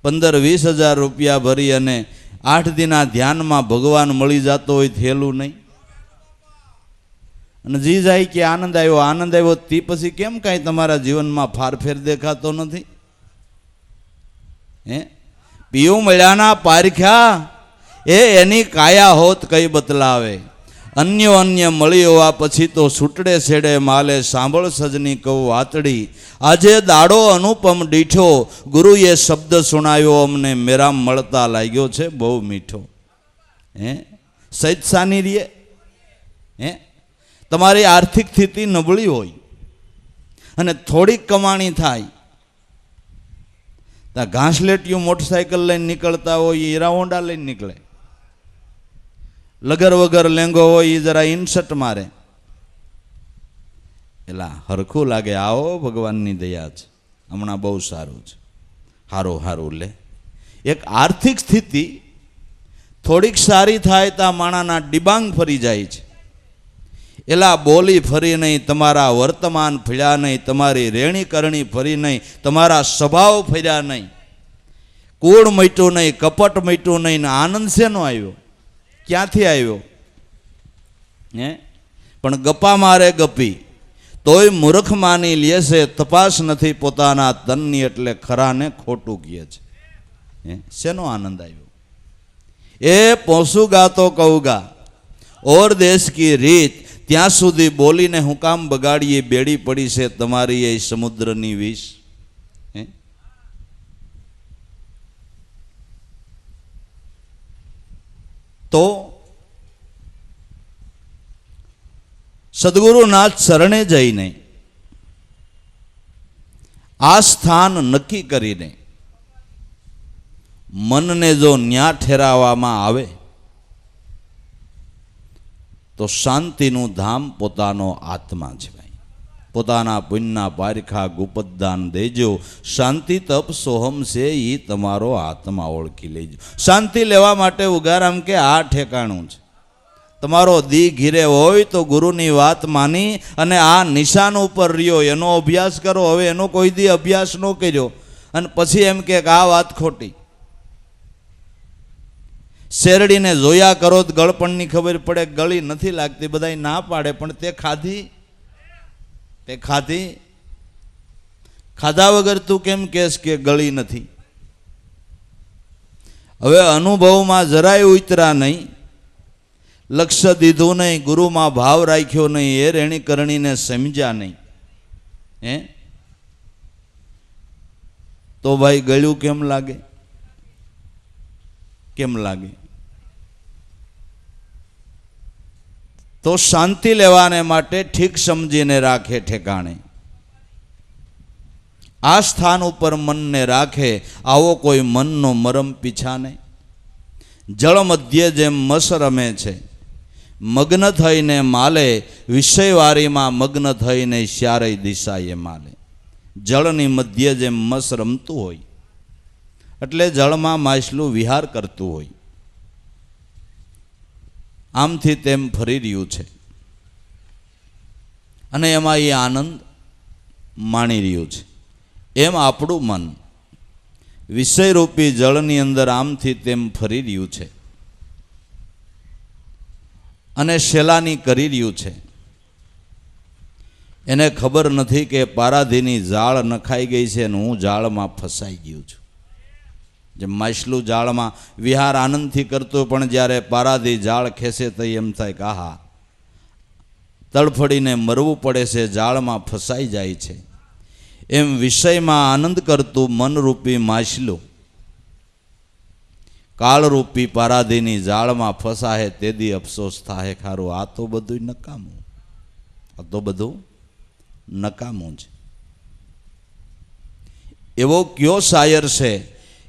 15-20 હજાર રૂપિયા ભરી અને 8 દિના ધ્યાનમાં ભગવાન મળી જતો હોય થયેલું નહીં. અને જી જાય કે આનંદ આવ્યો તે પછી કેમ કાંઈ તમારા જીવનમાં ફારફેર દેખાતો નથી? હે, પીયું મળ્યાના પારખ્યા એ એની કાયા હોત કઈ બતલાવે. અન્યો અન્ય મળી હોવા પછી તો છૂટડે છેડે માલે, સાંભળ સજની કહું વાતડી, આજે દાડો અનુપમ દીઠો, ગુરુએ શબ્દ સુણાવ્યો અમને, મેરા મળતા લાગ્યો છે બહુ મીઠો. હે સહિત સાની રીએ, હે તમારી આર્થિક સ્થિતિ નબળી હોય અને થોડીક કમાણી થાય, ત્યાં ઘાસલેટીયું મોટરસાઇકલ લઈને નીકળતા હોય એ હીરા હોન્ડા લઈને નીકળે, લગર વગર લેંગો હોય એ જરા ઇન્સર્ટ મારે, એલા હરખું લાગે. આવો ભગવાનની દયા છે, હમણાં બહુ સારું છે, હારું હારું લે. એક આર્થિક સ્થિતિ થોડીક સારી થાય ત્યાં માણાના ડિબાંગ ફરી જાય છે. એલા બોલી ફરી નહીં, તમારા વર્તમાન ફર્યા નહીં, તમારી રેણી કરણી ફરી નહીં, તમારા સ્વભાવ ફર્યા નહીં, કૂળ મટ્યું નહીં, કપટ મટ્યું નહીં, ને આનંદ શેનો આવ્યો, ક્યાંથી આવ્યો? હે પણ ગપ્પા મારે ગપી તોય મૂર્ખ માની લે છે, તપાસ નથી પોતાના તનની એટલે ખરાને ખોટું કહે છે. હે શેનો આનંદ આવ્યો? એ પોસુગા તો કહુગા ઓર દેશ કી રીત, ત્યાં સુધી બોલીને હું કામ બગાડીએ, બેડી પડી છે તમારી એ સમુદ્રની વિષ. તો સદગુરુનાથ શરણે જઈને આ સ્થાન નક્કી કરીને મનને જો ન્યા ઠેરાવવામાં આવે તો શાંતિનું ધામ પોતાનો આત્મા છે. ભાઈ પોતાના પુણ્યના પારખા ગુપતદાન દેજો, શાંતિ તપ સોહમ છે એ તમારો આત્મા ઓળખી લેજો. શાંતિ લેવા માટે ઉગારામ કે આ ઠેકાણું છે. તમારો દી ઘીરે હોય તો ગુરુની વાત માની અને આ નિશાન ઉપર રહ્યો, એનો અભ્યાસ કરો. હવે એનો કોઈ દી અભ્યાસ ન કર્યો અને પછી એમ કે આ વાત ખોટી. શેરડીને જોયા કરો તો ગળપણની ખબર પડે, ગળી નથી લાગતી, બધા ના પાડે, પણ તે ખાધી, તે ખાધી, ખાધા વગર તું કેમ કહેશ કે ગળી નથી? હવે અનુભવમાં જરાય ઉતરા નહીં, લક્ષ્ય દીધું નહીં, ગુરુમાં ભાવ રાખ્યો નહીં, એ રેણી કરણીને સમજ્યા નહીં, હે તો ભાઈ ગળ્યું કેમ લાગે? કેમ લાગે? તો શાંતિ લેવાને માટે ઠીક સમજીને રાખે ઠેકાણે. આ સ્થાન ઉપર મનને રાખે, આવો કોઈ મનનો મરમ પીછા નહીં. જળ મધ્યે જેમ મસ રમે છે, મગ્ન થઈને માલે, વિષયવારીમાં મગ્ન થઈને શ્યારે દિશાએ માલે. જળની મધ્યે જેમ મસ રમતું હોય એટલે જળમાં માછલું વિહાર કરતું હોય, આમથી તેમ ફરી રહ્યું છે અને એમાં એ આનંદ માણી રહ્યું છે. એમ આપણું મન વિષયરૂપી જળની અંદર આમથી તેમ ફરી રહ્યું છે અને શેલાની કરી રહ્યું છે. એને ખબર નથી કે પારાધીની જાળ નખાઈ ગઈ છે અને હું જાળમાં ફસાઈ ગયું છું. જેમ માછલું જાળમાં વિહાર આનંદથી કરતું, પણ જ્યારે પારાધી જાળ ખેંચે તો એમ થાય કે આહા, તડફડીને મરવું પડે છે, જાળમાં ફસાઈ જાય છે. એમ વિષયમાં આનંદ કરતું મનરૂપી માછલું કાળરૂપી પારાધીની જાળમાં ફસાહે તેદી અફસોસ થાય, ખારું આ તો બધું નકામું, આ તો બધું નકામું છે. એવો કયો શાયર છે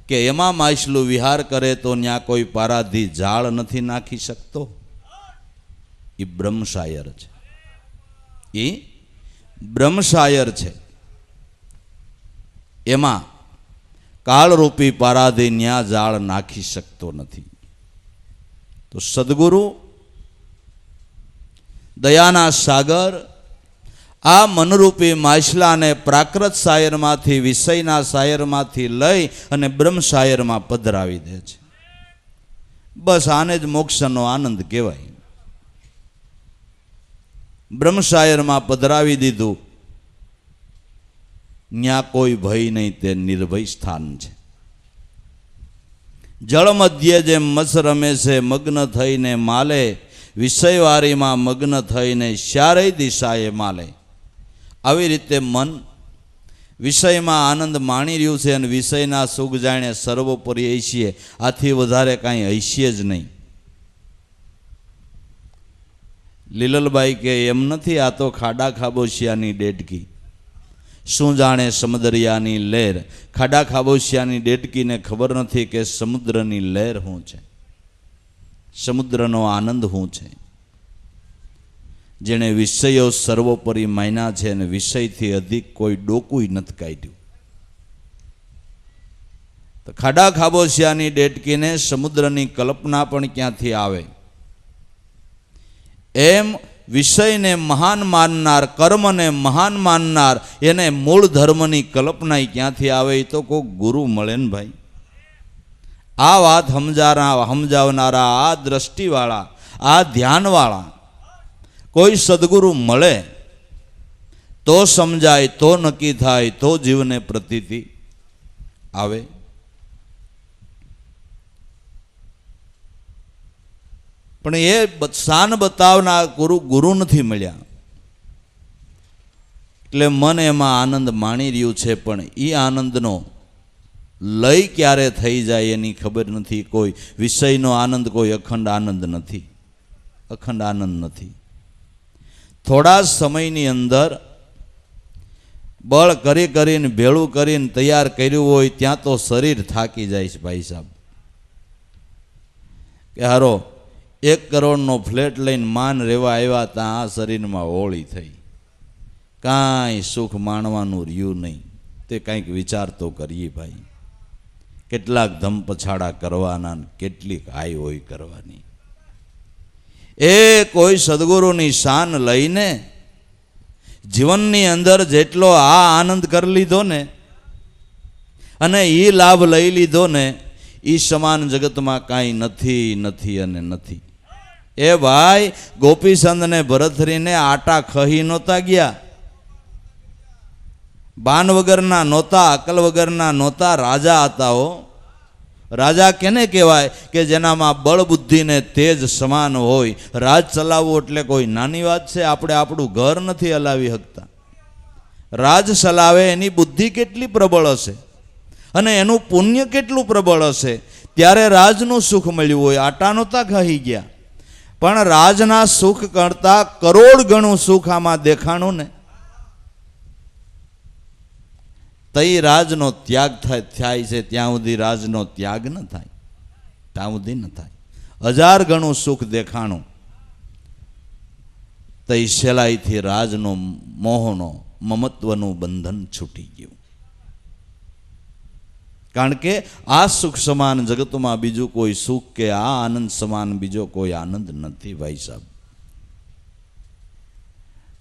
કે એમાં માછલું વિહાર કરે તો ત્યાં કોઈ પારાધી જાળ નથી નાખી શકતો? એ બ્રહ્મશાયર છે, એ બ્રહ્મશાયર છે. એમાં કાળરૂપી પારાધી ન્યા જાળ નાખી શકતો નથી. તો સદગુરુ દયાના સાગર આ મનરૂપી માછલાને પ્રાકૃત શાયરમાંથી, વિષયના શાયરમાંથી લઈ અને બ્રહ્મ શાયરમાં પધરાવી દે છે. બસ આને જ મોક્ષનો આનંદ કહેવાય. બ્રહ્મ શાયરમાં પધરાવી દીધું, ન્યા કોઈ ભય નહીં, તે નિર્ભય સ્થાન છે. જળ મધ્યે જેમ મસ રમે છે, મગ્ન થઈને માલે, વિષયવારીમાં મગ્ન થઈને ચારેય દિશાએ માલે. આવી રીતે મન વિષયમાં આનંદ માણી રહ્યું છે અને વિષયના સુખ જાણે સર્વોપરી હૈસીએ, આથી વધારે કાંઈ હૈસીએ જ નહીં. લીલલબાઈ કે એમ નથી, આ તો ખાડા ખાબોશિયાની ડેડકી. શું જાણે સમુદરિયાની લહેર. ખાડા ખાબોશિયાની ડેડકીને ખબર નથી કે સમુદ્રની લહેર શું છે, સમુદ્રનો આનંદ શું છે. જેણે વિષયો સર્વોપરી માન્યા છે અને વિષયથી અધિક કોઈ ડોકું નથી કાઢ્યું. તો ખાડા ખાબોશિયાની ડેડકીને સમુદ્રની કલ્પના પણ ક્યાંથી આવે. એમ વિષયને મહાન માનનાર, કર્મને મહાન માનનાર, એને મૂળ ધર્મની કલ્પના ક્યાંથી આવે? એ તો કોઈ ગુરુ મળે ને ભાઈ. આ વાત સમજાવનારા, આ દ્રષ્ટિવાળા, આ ધ્યાનવાળા કોઈ સદગુરુ મળે તો સમજાય, તો નક્કી થાય, તો જીવને પ્રતીતિ આવે. પણ એ શાન બતાવનાર ગુરુ નથી મળ્યા. એટલે મન એમાં આનંદ માણી રહ્યું છે, પણ એ આનંદનો લય ક્યારે થઈ જાય એની ખબર નથી. કોઈ વિષયનો આનંદ કોઈ અખંડ આનંદ નથી, અખંડ આનંદ નથી. થોડા સમયની અંદર બળ કરીને ભેળું કરીને તૈયાર કર્યું હોય ત્યાં તો શરીર થાકી જાય છે ભાઈ સાહેબ. કે હારો 1 કરોડનો ફ્લેટ લઈને માન રહેવા આવ્યા, ત્યાં આ શરીરમાં હોળી થઈ, કાંઈ સુખ માણવાનું રહ્યું નહીં. તે કંઈક વિચાર તો કરીએ ભાઈ. કેટલાક ધમ પછાડા કરવાના, કેટલીક હાઈ હોય કરવાની. એ કોઈ સદગુરુની શાન લઈને જીવનની અંદર જેટલો આ આનંદ કરી લીધો ને અને એ લાભ લઈ લીધો ને, એ સમાન જગતમાં કાંઈ નથી, નથી અને નથી. એ ભાઈ ગોપીચંદને ભરથરીને આટા ખહી નહોતા ગયા, બાન વગરના નહોતા, અકલ વગરના નહોતા, રાજા હતા. હો, રાજા કેને કહેવાય? કે જેનામાં બળ બુદ્ધિ ને તેજ સમાન હોય. રાજ ચલાવવું એટલે કોઈ નાની વાત છે? આપણે આપણું ઘર નથી હલાવી શકતા. રાજ ચલાવે એની બુદ્ધિ કેટલી પ્રબળ હશે અને એનું પુણ્ય કેટલું પ્રબળ હશે, ત્યારે રાજનું સુખ મળ્યું હોય. આટા નહોતા ખાઈ ગયા, પણ રાજના સુખ કરતા કરોડ ગણું સુખ આમાં દેખાણું ને. તઈ રાજનો ત્યાગ થાય છે, ત્યાં સુધી રાજનો ત્યાગ ન થાય, ત્યાં સુધી ન થાય. 1000 ગણું સુખ દેખાણું, તઈ સહેલાઈથી રાજનો મોહનો મમત્વનું બંધન છૂટી ગયું. કારણ કે આ સુખ સમાન જગતમાં બીજું કોઈ સુખ કે આ આનંદ સમાન બીજો કોઈ આનંદ નથી ભાઈ સાહેબ.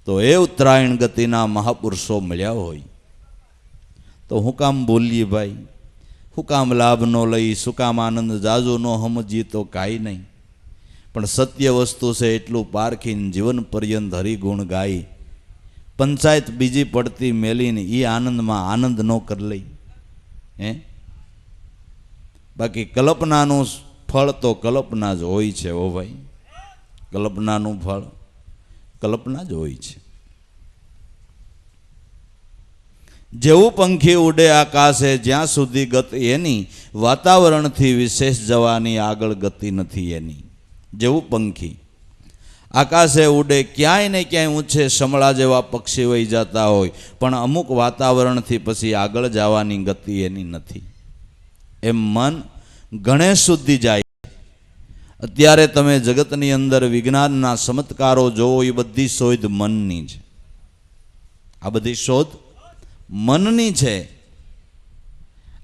તો એ ઉત્તરાયણ ગતિના મહાપુરુષો મળ્યા હોય તો હું કામ બોલીએ ભાઈ? હું કામ લાભ ન લઈ? શું કામ આનંદ જાજો ન સમજીએ તો કાંઈ નહીં. પણ સત્ય વસ્તુ છે એટલું પારખીને જીવન પર્યંત હરિગુણ ગાઈ પંચાયત બીજી પડતી મેલીને એ આનંદમાં આનંદ ન કરી લઈ. બાકી કલ્પનાનું ફળ તો કલ્પના જ હોય છે. ઓ ભાઈ, કલ્પનાનું ફળ કલ્પના જ હોય છે. જેવું પંખી ઉડે આકાશે, જ્યાં સુધી ગત એની, વાતાવરણથી વિશેષ જવાની આગળ ગતિ નથી એની. જેવું પંખી આકાશે ઉડે, ક્યાંય ને ક્યાંય ઊંચે સમળા જેવા પક્ષી વહી જતા હોય, પણ અમુક વાતાવરણથી પછી આગળ જવાની ગતિ એની નથી. એમ મન ગણેશ સુધી જાય. અત્યારે તમે જગતની અંદર વિજ્ઞાનના ચમત્કારો જોવો, એ બધી શોધ મનની છે. આ બધી શોધ મનની છે.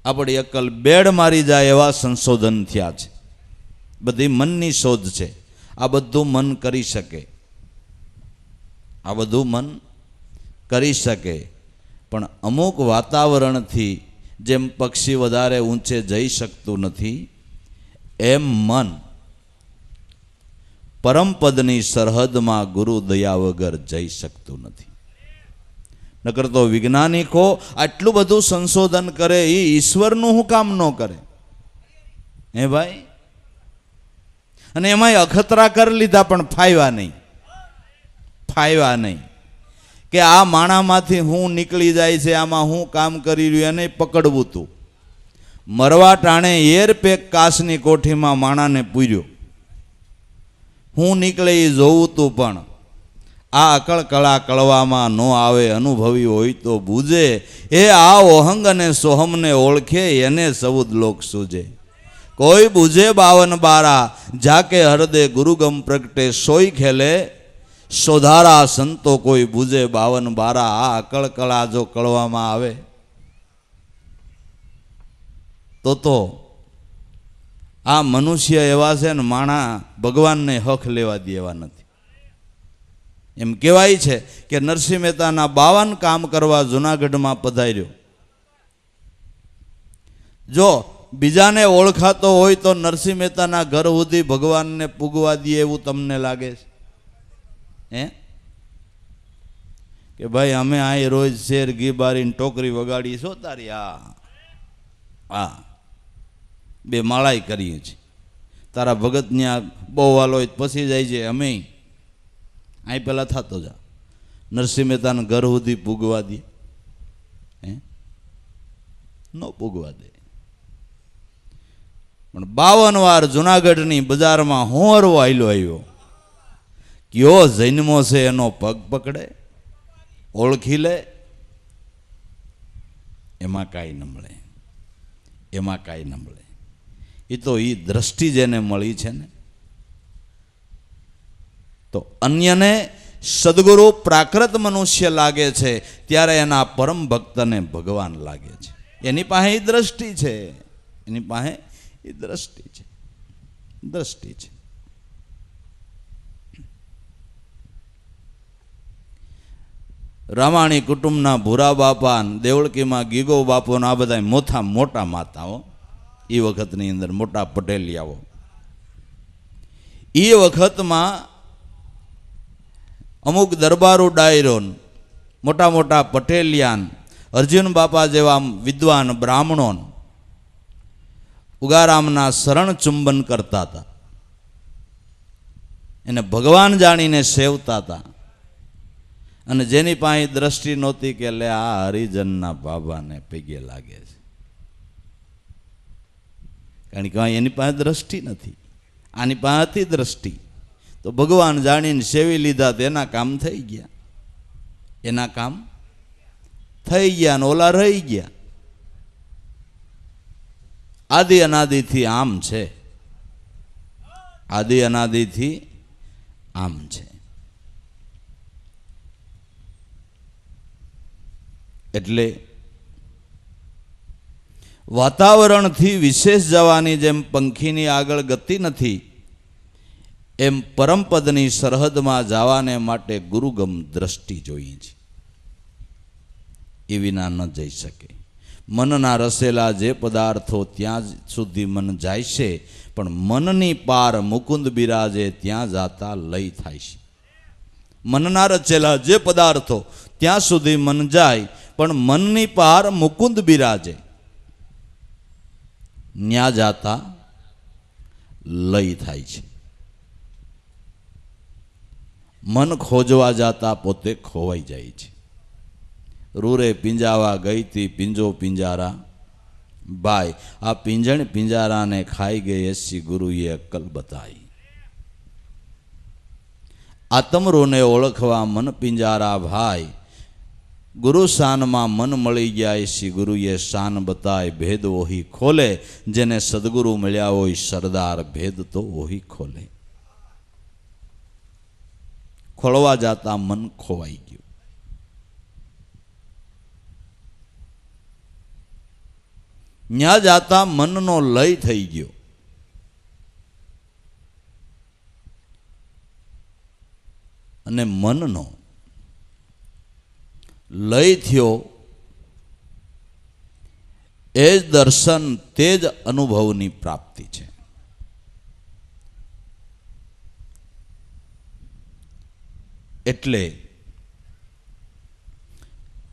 આપણી અક્કલ બેડ મારી જાય એવા સંશોધન થયા છે. બધી મનની શોધ છે. આ બધું મન કરી શકે, આ બધું મન કરી શકે. પણ અમુક વાતાવરણથી જેમ પક્ષી વધારે ઊંચે જઈ શકતું નથી, એમ મન પરમપદની સરહદમાં ગુરુ દયા વગર જઈ શકતું નથી. નકર તો વૈજ્ઞાનિકો આટલું બધું સંશોધન કરે, એ ઈશ્વરનું શું કામ ન કરે? હે ભાઈ, અને એમાંય અખતરા કરી લીધા પણ ફાયવા નહીં કે આ માણામાંથી હું નીકળી જાય છે, આમાં હું કામ કરી રહ્યું એને પકડવું તું. મરવા ટાણે એર પેક કાચની કોઠીમાં માણાને પૂર્યો, હું નીકળે એ જોવું તું, પણ આ અકળ કળા કળવામાં ન આવે, અનુભવી હોય તો બૂજે. એ આ ઓહંગ અને સોહમને ઓળખે, એને સૌદ લોક સૂજે. કોઈ બૂજે 52 બારા, જાકે હરદે ગુરુગમ પ્રગટે. સોઈ ખેલે સોધારા સંતો, કોઈ બૂજે 52 બારા. આ અકળ કળા જો કળવામાં આવે તો આ મનુષ્ય એવા છે ને, માણા ભગવાનને હક લેવા દે એવા નથી. એમ કહેવાય છે કે નરસિંહ મહેતાના 52 કામ કરવા જુનાગઢમાં પધાર્યો. જો બીજાને ઓળખાતો હોય તો નરસિંહ મહેતાના ઘર સુધી ભગવાનને પૂગવા દે એવું તમને લાગે છે? કે ભાઈ અમે આ રોજ શેર ઘી બારીને ટોકરી વગાડી છો તારી, હા 2 માળાઈ કરીએ છીએ, તારા ભગત ત્યાં બહુ વાલો પછી જાય છે, અમે અહીં પહેલાં થતો જા. નરસિંહ મહેતાના ઘર સુધી પૂગવા દે? ન પૂગવા દે. પણ 52 વાર જુનાગઢની બજારમાં હોંરવો હાલ્યો આવ્યો. કયો જન્મો છે એનો પગ પકડે, ઓળખી લે, એમાં કાંઈ ન મળે. એ તો એ દ્રષ્ટિ જેને મળી છે ને, તો અન્યને સદગુરુ પ્રાકૃત મનુષ્ય લાગે છે ત્યારે એના પરમ ભક્તને ભગવાન લાગે છે. એની પાસે એ દ્રષ્ટિ છે. રામાણી કુટુંબના ભૂરા બાપા, દેવળકીમાં ગીગો બાપો, આ બધા મોટા માતાઓ એ વખતની અંદર, મોટા પટેલિયાઓ. એ વખતમાં અમુક દરબારો ડાયરો, મોટા પટેલિયાન, અર્જુન બાપા જેવા વિદ્વાન બ્રાહ્મણો ઉગારામના શરણ ચુંબન કરતા હતા, એને ભગવાન જાણીને સેવતા હતા. અને જેની પાસે દ્રષ્ટિ નહોતી કે લે આ હરિજનના બાબાને પગે લાગે છે, કારણ કે એની પાસે દ્રષ્ટિ નથી, આની પાસે હતી દ્રષ્ટિ, તો ભગવાન જાણીને સેવી લીધા. તો એના કામ થઈ ગયા ને ઓલા રહી ગયા. આદિ અનાદિથી આમ છે. એટલે વાતાવરણથી વિશેષ જવાની જેમ પંખીની આગળ ગતિ નથી, એમ પરમપદની સરહદમાં જવાને માટે ગુરુગમ દ્રષ્ટિ જોઈએ છે. એ વિના ન જઈ શકે. મનના રસેલા જે પદાર્થો ત્યાં સુધી મન જાય છે, પણ મનની પાર મુકુંદ બિરાજે ત્યાં જાતા લય થાય છે. મનના રચેલા જે પદાર્થો ત્યાં સુધી મન જાય, પણ મનની પાર મુકુંદ બિરાજે ન્યા જાતા લય થાય છે. મન ખોજવા જાતા પોતે ખોવાઈ જાય છે. રૂરે પિંજાવા ગઈ તી પિંજો પિંજારા, ભાઈ આ પિંજણ પિંજારાને ખાઈ ગઈ એસી ગુરુએ અક્કલ બતાઈ. આતમરોને ઓળખવા મન પિંજારા ભાઈ, ગુરુ શાનમાં મન મળી ગયા એસી ગુરુએ શાન બતાય. ભેદ ઓહી ખોલે જેને સદગુરુ મળ્યા હોય સરદાર, ભેદ તો ઓહી ખોલે. ખોળવા જાતા મન ખોવાઈ ગયું. ન્યા જાતા મનનો લય થઈ ગયો. અને મનનો લય થયો એ જ દર્શન, તે જ અનુભવની પ્રાપ્તિ છે. એટલે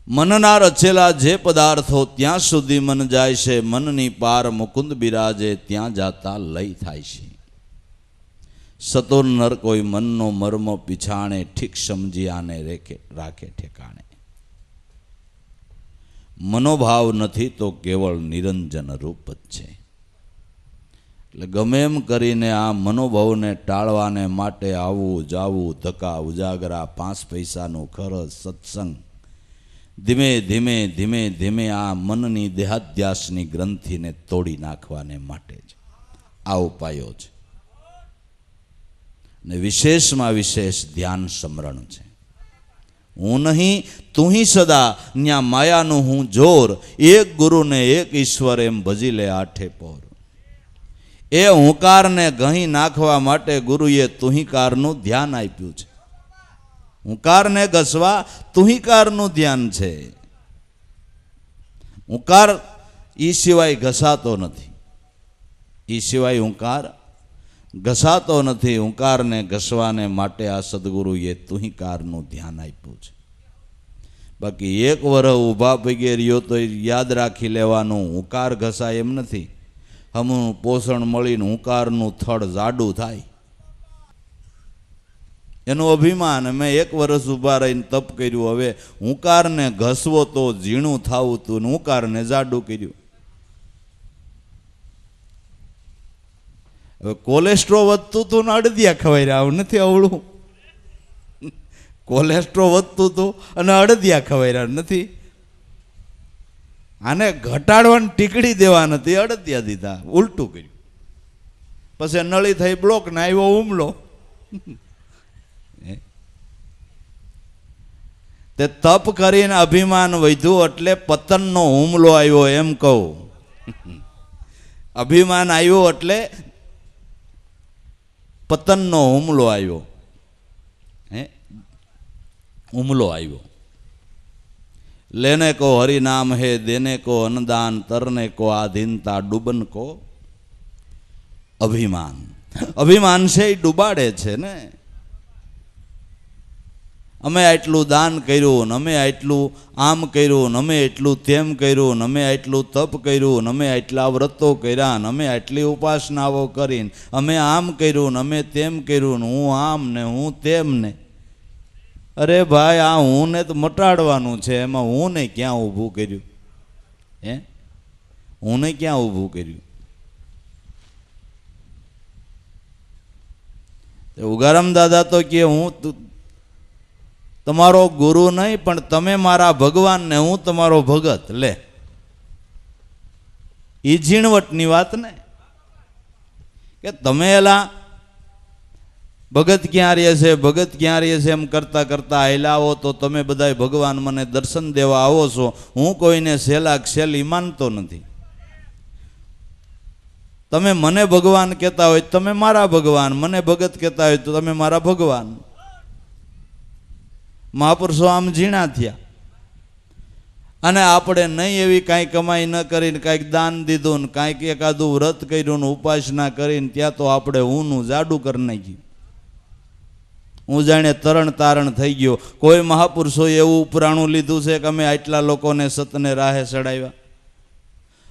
મનના રચેલા જે પદાર્થો ત્યાં સુધી મન જાય છે, મનની પાર મુકુંદ બિરાજે ત્યાં જાતા લય થાય છે. સતો નર કોઈ મનનો મર્મ પીછાણે, ઠીક સમજી આને રાખે ઠેકાણે. મનોભાવ નથી તો કેવળ નિરંજન રૂપ જ છે. એટલે ગમે એમ કરીને આ મનોભાવને ટાળવાને માટે આવવું જાવું, ધક્કા ઉજાગરા, 5 પૈસાનું ખર્ચ, સત્સંગ, ધીમે ધીમે ધીમે ધીમે આ મનની દેહાધ્યાસની ગ્રંથિને તોડી નાખવાને માટે જ આ ઉપાયો છે. ને વિશેષમાં વિશેષ ધ્યાન સ્મરણ છે. હું નહીં તું હી સદા, ન્યા માયાનું હું જોર, એક ગુરુને એક ઈશ્વર એમ ભજી લે આઠે પોર. એ હુંકારને ગહી નાખવા માટે ગુરુએ તુહીકારનું ધ્યાન આપ્યું છે. હુંકારને ઘસવા તુહીકારનું ધ્યાન છે. હુંકાર ઈ સિવાય ઘસાતો નથી, ઈ સિવાય હુંકાર ઘસાતો નથી. હુંકારને ઘસવાને માટે આ સદગુરુએ તુહીકારનું ધ્યાન આપ્યું છે. બાકી 1 વર્ષ ઊભા પગે રહ્યો તો યાદ રાખી લેવાનું, હુંકાર ઘસાય એમ નથી. હમું પોષણ મળીને હુંકારનું થડ જાડું થાય એનું અભિમાન. મેં 1 વર્ષ ઊભા રહીને તપ કર્યું, હવે હુંકારને ઘસવો તો ઝીણું થાવું તું, હુંકારને જાડું કર્યું. હવે કોલેસ્ટ્રોલ વધતું હતું ને અડદિયા ખવાઈ રહ્યા, આવું નથી અવળું. કોલેસ્ટ્રોલ વધતું હતું અને અડદિયા ખવાઈ રહ્યા નથી. આને ઘટાડવાની ટીકડી દેવા નથી, અડદિયા દીધા, ઉલટું કર્યું. પછી નળી થઈ બ્લોક ને આવ્યો હુમલો. તે તપ કરીને અભિમાન વધ્યું એટલે પતનનો હુમલો આવ્યો એમ કહું. અભિમાન આવ્યો એટલે પતનનો હુમલો આવ્યો. હુમલો આવ્યો. लेने को हरि नाम है, देने को अन्नदान, तरने को आधीनता, डूबन को अभिमान. अभिमान से ही डूबाड़े छे ने. અમે આટલું દાન કર્યું, અમે આટલું આમ કર્યું, અમે એટલું તેમ કર્યું, અમે આટલું તપ કર્યું, અમે આટલા વ્રતો કર્યા, અમે આટલી ઉપાસનાઓ કરીને, અમે આમ કર્યું, અમે તેમ કર્યું, હું આમ ને હું તેમ ને. અરે ભાઈ, આ હું ને તો મટાડવાનું છે, એમાં હું ને ક્યાં ઊભું કર્યું? હું ને ક્યાં ઊભું કર્યું? ઉગારામ દાદા તો કે હું તમારો ગુરુ નહીં, પણ તમે મારા ભગવાન ને હું તમારો ભગત. લે, ઈ ઝીણવટની વાત ને, કે તમે એલા ભગત ક્યાં રહે છે, ભગત ક્યાં રહે છે એમ કરતા કરતા આયલા આવો તો તમે બધાય ભગવાન મને દર્શન દેવા આવો છો. હું કોઈને સેલા સેલી માનતો નથી. તમે મને ભગવાન કહેતા હોય તમે મારા ભગવાન, મને ભગત કહેતા હોય તો તમે મારા ભગવાન. મહાપુરુષો આમ ઝીણા થયા. અને આપણે નહીં એવી કાંઈ કમાઈ ન કરીને કાંઈક દાન દીધું ને કાંઈક એકાદું વ્રત કર્યું ને ઉપાસના કરીને ત્યાં તો આપણે ઊનું જાડું કરી નાખ્યું. હું જાણે તરણ તારણ થઈ ગયો. કોઈ મહાપુરુષોએ એવું ઉપરાણું લીધું છે કે અમે આટલા લોકોને સતને રાહે ચડાવ્યા,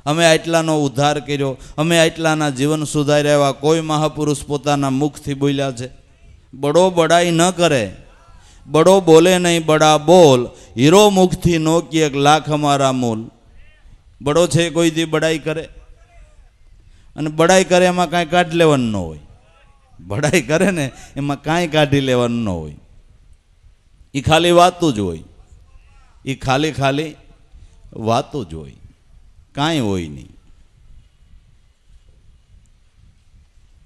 અમે આટલાનો ઉદ્ધાર કર્યો, અમે આટલાના જીવન સુધાર્યા? એવા કોઈ મહાપુરુષ પોતાના મુખથી બોલ્યા છે? બડો બડાઈ ન કરે, બડો બોલે નહીં બડા બોલ, હીરો મુખથી નો કે 1 લાખ અમારા મૂલ. બડો છે કોઈ દી બડાઈ કરે? અને બડાઈ કરે એમાં કાંઈ કાઢ લેવાનું ન હોય. બડાઈ કરે ને એમાં કાંઈ કાઢી લેવાનું ન હોય. એ ખાલી વાતું જ હોય, એ ખાલી ખાલી વાતું જ હોય, કાંઈ હોય નહીં.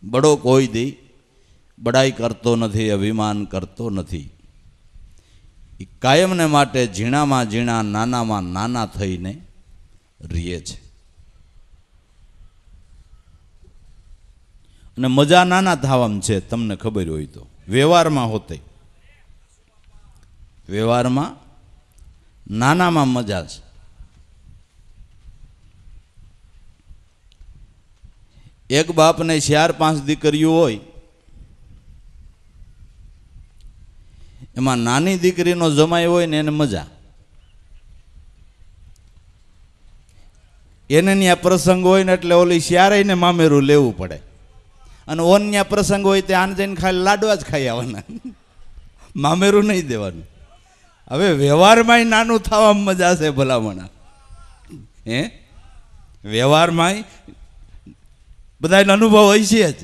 બડો કોઈ દી બડાઈ કરતો નથી, અભિમાન કરતો નથી. એ કાયમને માટે ઝીણામાં ઝીણા, નાનામાં નાના થઈને રહે છે. અને મજા નાના થવામાં છે, તમને ખબર હોય તો. વ્યવહારમાં હોતે, વ્યવહારમાં નાનામાં મજા છે. એક બાપને 4-5 દીકરીઓ હોય, એમાં નાની દીકરીનો જમાઈ હોય ને એને મજા. એને ત્યાં પ્રસંગ હોય ને એટલે ઓલી 4 ને મામેરું લેવું પડે. અને ઓન્યા પ્રસંગ હોય તે આને જઈને ખાલી લાડવા જ ખાઈ આવવાના, મામેરું નહીં દેવાનું. હવે વ્યવહારમાં નાનું થવામાં મજા છે ભલામણા. હે વ્યવહારમાં બધાનો અનુભવ હોય છે જ.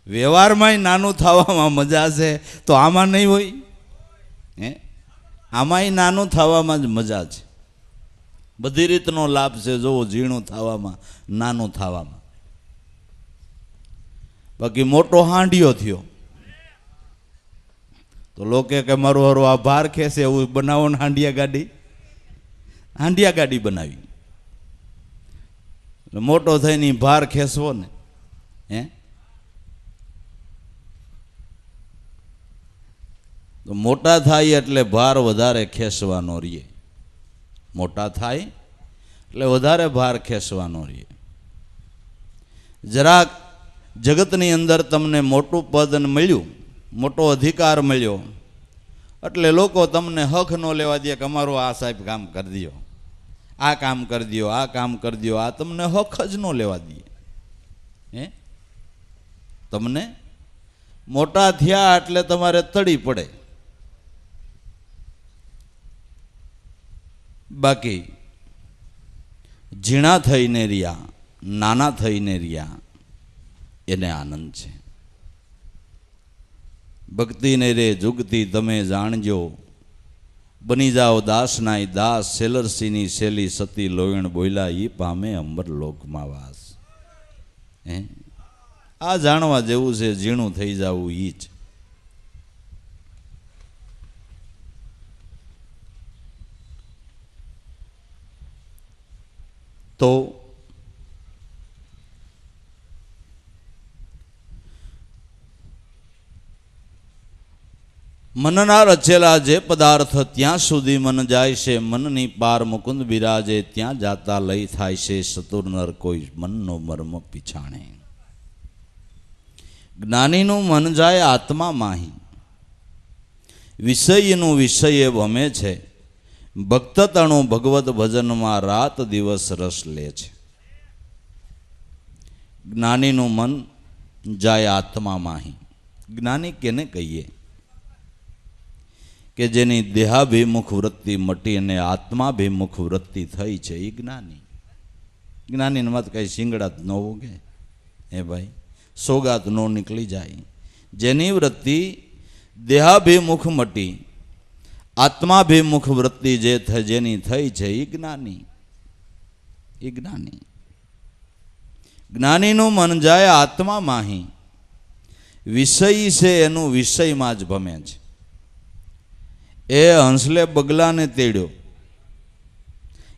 વ્યવહારમાં નાનું થવામાં મજા છે તો આમાં નહીં હોય? હે આમાંય નાનું થવામાં જ મજા છે. બધી રીતનો લાભ છે. જોવો, ઝીણું થવામાં, નાનું થવામાં. બાકી મોટો હાંડિયો થયો તો લોકો કે મારું હરો આ ભાર ખેંચે એવું બનાવો ને હાંડિયા ગાડી બનાવી. મોટો થઈને ભાર ખેંચવો ને. હે તો મોટા થાય એટલે ભાર વધારે ખેંચવાનો રહીએ. મોટા થાય એટલે વધારે ભાર ખેંચવાનો રહીએ. જરાક જગતની અંદર તમને મોટું પદ મળ્યું, મોટો અધિકાર મળ્યો એટલે લોકો તમને હક ન લેવા દે કે અમારું આ સાહેબ કામ કરી દો, આ કામ કરી દો, આ કામ કરી દો. આ તમને હક જ ન લેવા દે. હે તમને મોટા થયા એટલે તમારે તડી પડે. બાકી ઝીણા થઈને રહ્યા, નાના થઈને રહ્યા, એને આનંદ છે. ભક્તિને રે જુગતી તમે જાણજો, બની જાઓ દાસનાય દાસ. સેલરસીની શેલી સતી લોયણ બોયલા, ઈ પામે અંબર લોકમાં વાસ. હે આ જાણવા જેવું છે. ઝીણું થઈ જવું ઈ જ. તો મનના રચેલા જે પદાર્થ ત્યાં સુધી મન જાય છે. મનની પાર મુકુંદ બિરાજે, ત્યાં જાતા લઈ થાય છે. સતુર નર કોઈ મનનો મર્મ પીછાણે. જ્ઞાનીનું મન જાય આત્મા માહી, વિષયનું વિષય ભમે છે. ભક્ત તણું ભગવત ભજનમાં રાત દિવસ રસ લે છે. જ્ઞાનીનું મન જાય આત્મા માહી. જ્ઞાની કેને કહીએ? કે જેની દેહાભિમુખ વૃત્તિ મટી અને આત્માભિમુખ વૃત્તિ થઈ છે એ જ્ઞાની. જ્ઞાનીને મત કઈ શિંગડાત ન ઉગે. હે ભાઈ, સોગાત ન નીકળી જાય. જેની વૃત્તિ દેહાભિમુખ મટી, આત્માભિમુખ વૃત્તિ જેની થઈ છે એ જ્ઞાની. એ જ્ઞાની. જ્ઞાનીનું મન જાય આત્મા માહી, વિષય છે એનું વિષયમાં જ ભમે છે. એ હંસલે બગલાને તેડ્યો,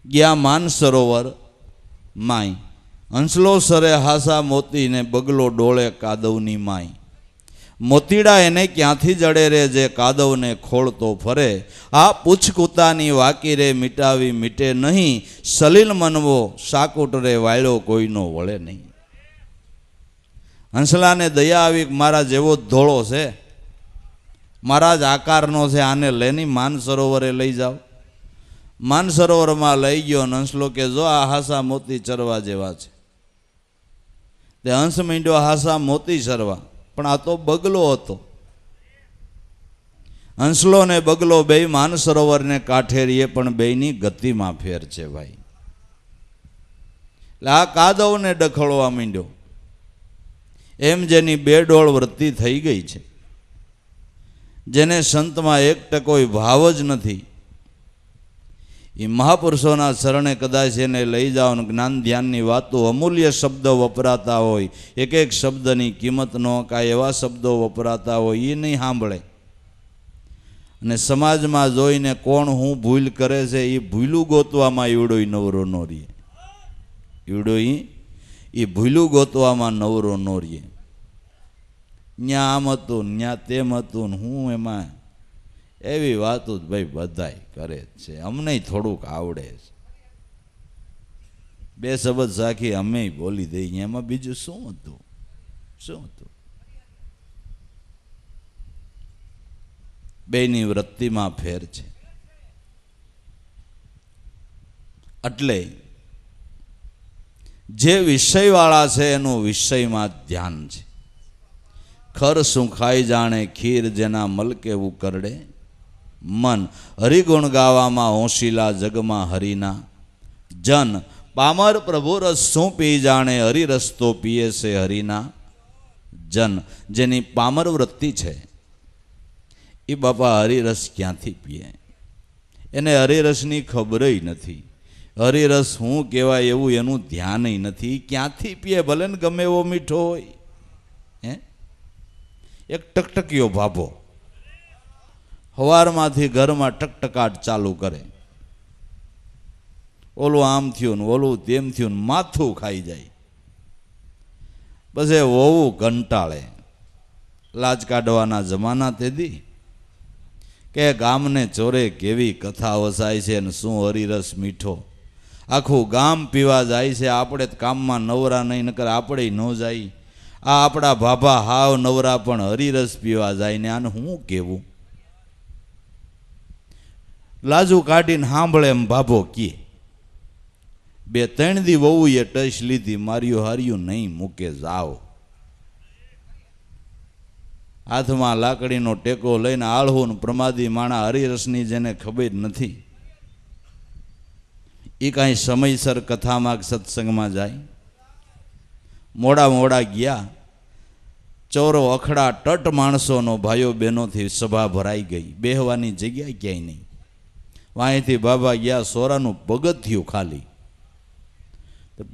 ગયા માન સરોવર માય. હંસલો સરે હાસા મોતીને, બગલો ડોળે કાદવની માય. મોતીડા એને ક્યાંથી જડે રે, જે કાદવને ખોળતો ફરે. આ પૂછકૂતાની વાકી રે, મિટાવી મીટે નહીં. સલીલ મનવો સાકુટ રે, વાયલો કોઈનો વળે નહીં. હંસલાને દયા આવી, મારા જેવો ધોળો છે, મારા જ આકારનો છે, આને લેની માન સરોવરે લઈ જાઓ. માન સરોવરમાં લઈ ગયો. હંસલો કે જો આ હાસા મોતી ચરવા જેવા છે. તે હંસ મીંડ્યો હાસા મોતી ચરવા, પણ આ તો બગલો હતો. હંસલો ને બગલો બે માન સરોવરને કાંઠે રહીએ, પણ બેયની ગતિમાં ફેર છે ભાઈ. એટલે આ કાદવને ડખળવા માંડ્યો. એમ જેની બે ડોળ વૃત્તિ થઈ ગઈ છે, જેને સંતમાં 1% ભાવ જ નથી, એ મહાપુરુષોના શરણે કદાચ એને લઈ જાઓ ને જ્ઞાન ધ્યાનની વાતો, અમૂલ્ય શબ્દ વપરાતા હોય, એક એક શબ્દની કિંમત ન કાંઈ એવા શબ્દો વપરાતા હોય, એ નહીં સાંભળે. અને સમાજમાં જોઈને કોણ હું ભૂલ કરે છે એ ભૂલું ગોતવામાં ઈવડો નવરો ન રહીએ. ઈવડો એ ભૂલું ગોતવામાં નવરો ન રહીએ. ન્યા આમ હતું, ન્યા તેમ હતું, હું એમાં એવી વાતો જ ભાઈ બધાય કરે જ છે. અમને થોડુંક આવડે છે, બે શબ્દ સાખી અમે બોલી દઈએ, એમાં બીજું શું હતું? શું હતું? બેની વૃત્તિમાં ફેર છે. એટલે જે વિષયવાળા છે એનું વિષયમાં ધ્યાન છે. ખર શું ખાઈ જાણે ખીર જેના મલકેવું કરડે, મન હરિગુણ ગાવામાં હોશીલા જગમાં હરિના, જન પામર પ્રભુ રસ શું પી જાણે હરિરસ તો પીએ છે હરિના, જન જેની પામર વૃત્તિ છે એ બાપા હરિરસ ક્યાંથી પીએ? એને હરિરસની ખબરય નથી. હરિરસ શું કહેવાય એવું એનું ધ્યાનય નથી. ક્યાંથી પીએ? ભલે ને ગમે એવો મીઠો હોય. હે, એક ટકટકીયો ભાભો સવારમાંથી ઘરમાં ટકટકાટ ચાલુ કરે, ઓલું આમ થયું ને ઓલું તેમ થયું ને માથું ખાઈ જાય. પછી વહુ કંટાળે. લાજ કાઢવાના જમાના તેદી કે ગામને ચોરે કેવી કથા વસાય છે ને શું હરિરસ મીઠો. આખું ગામ પીવા જાય છે, આપણે કામમાં નવરા નહીં, નકર આપણે ન જાય. આ આપણા ભાભા હાવ નવરા પણ હરિરસ પીવા જાય ને આને શું કહેવું? લાજુ કાઢીને સાંભળે એમ ભાભો કીએ. 2-3 દી વહુએ ટચ લીધી, માર્યું હાર્યું નહીં મૂકે જાઓ. હાથમાં લાકડીનો ટેકો લઈને આળહું પ્રમાદી માણા હરિરસની જેને ખબર નથી એ કાંઈ સમયસર કથામાં સત્સંગમાં જાય? મોડા ગયા. ચોરો અખડા ટટ માણસોનો ભાઈઓ બહેનોથી સભા ભરાઈ ગઈ. બેહવાની જગ્યા ક્યાંય નહીં. વાંયથી બાબા ગયા, સોરાનું પગથિયું ખાલી.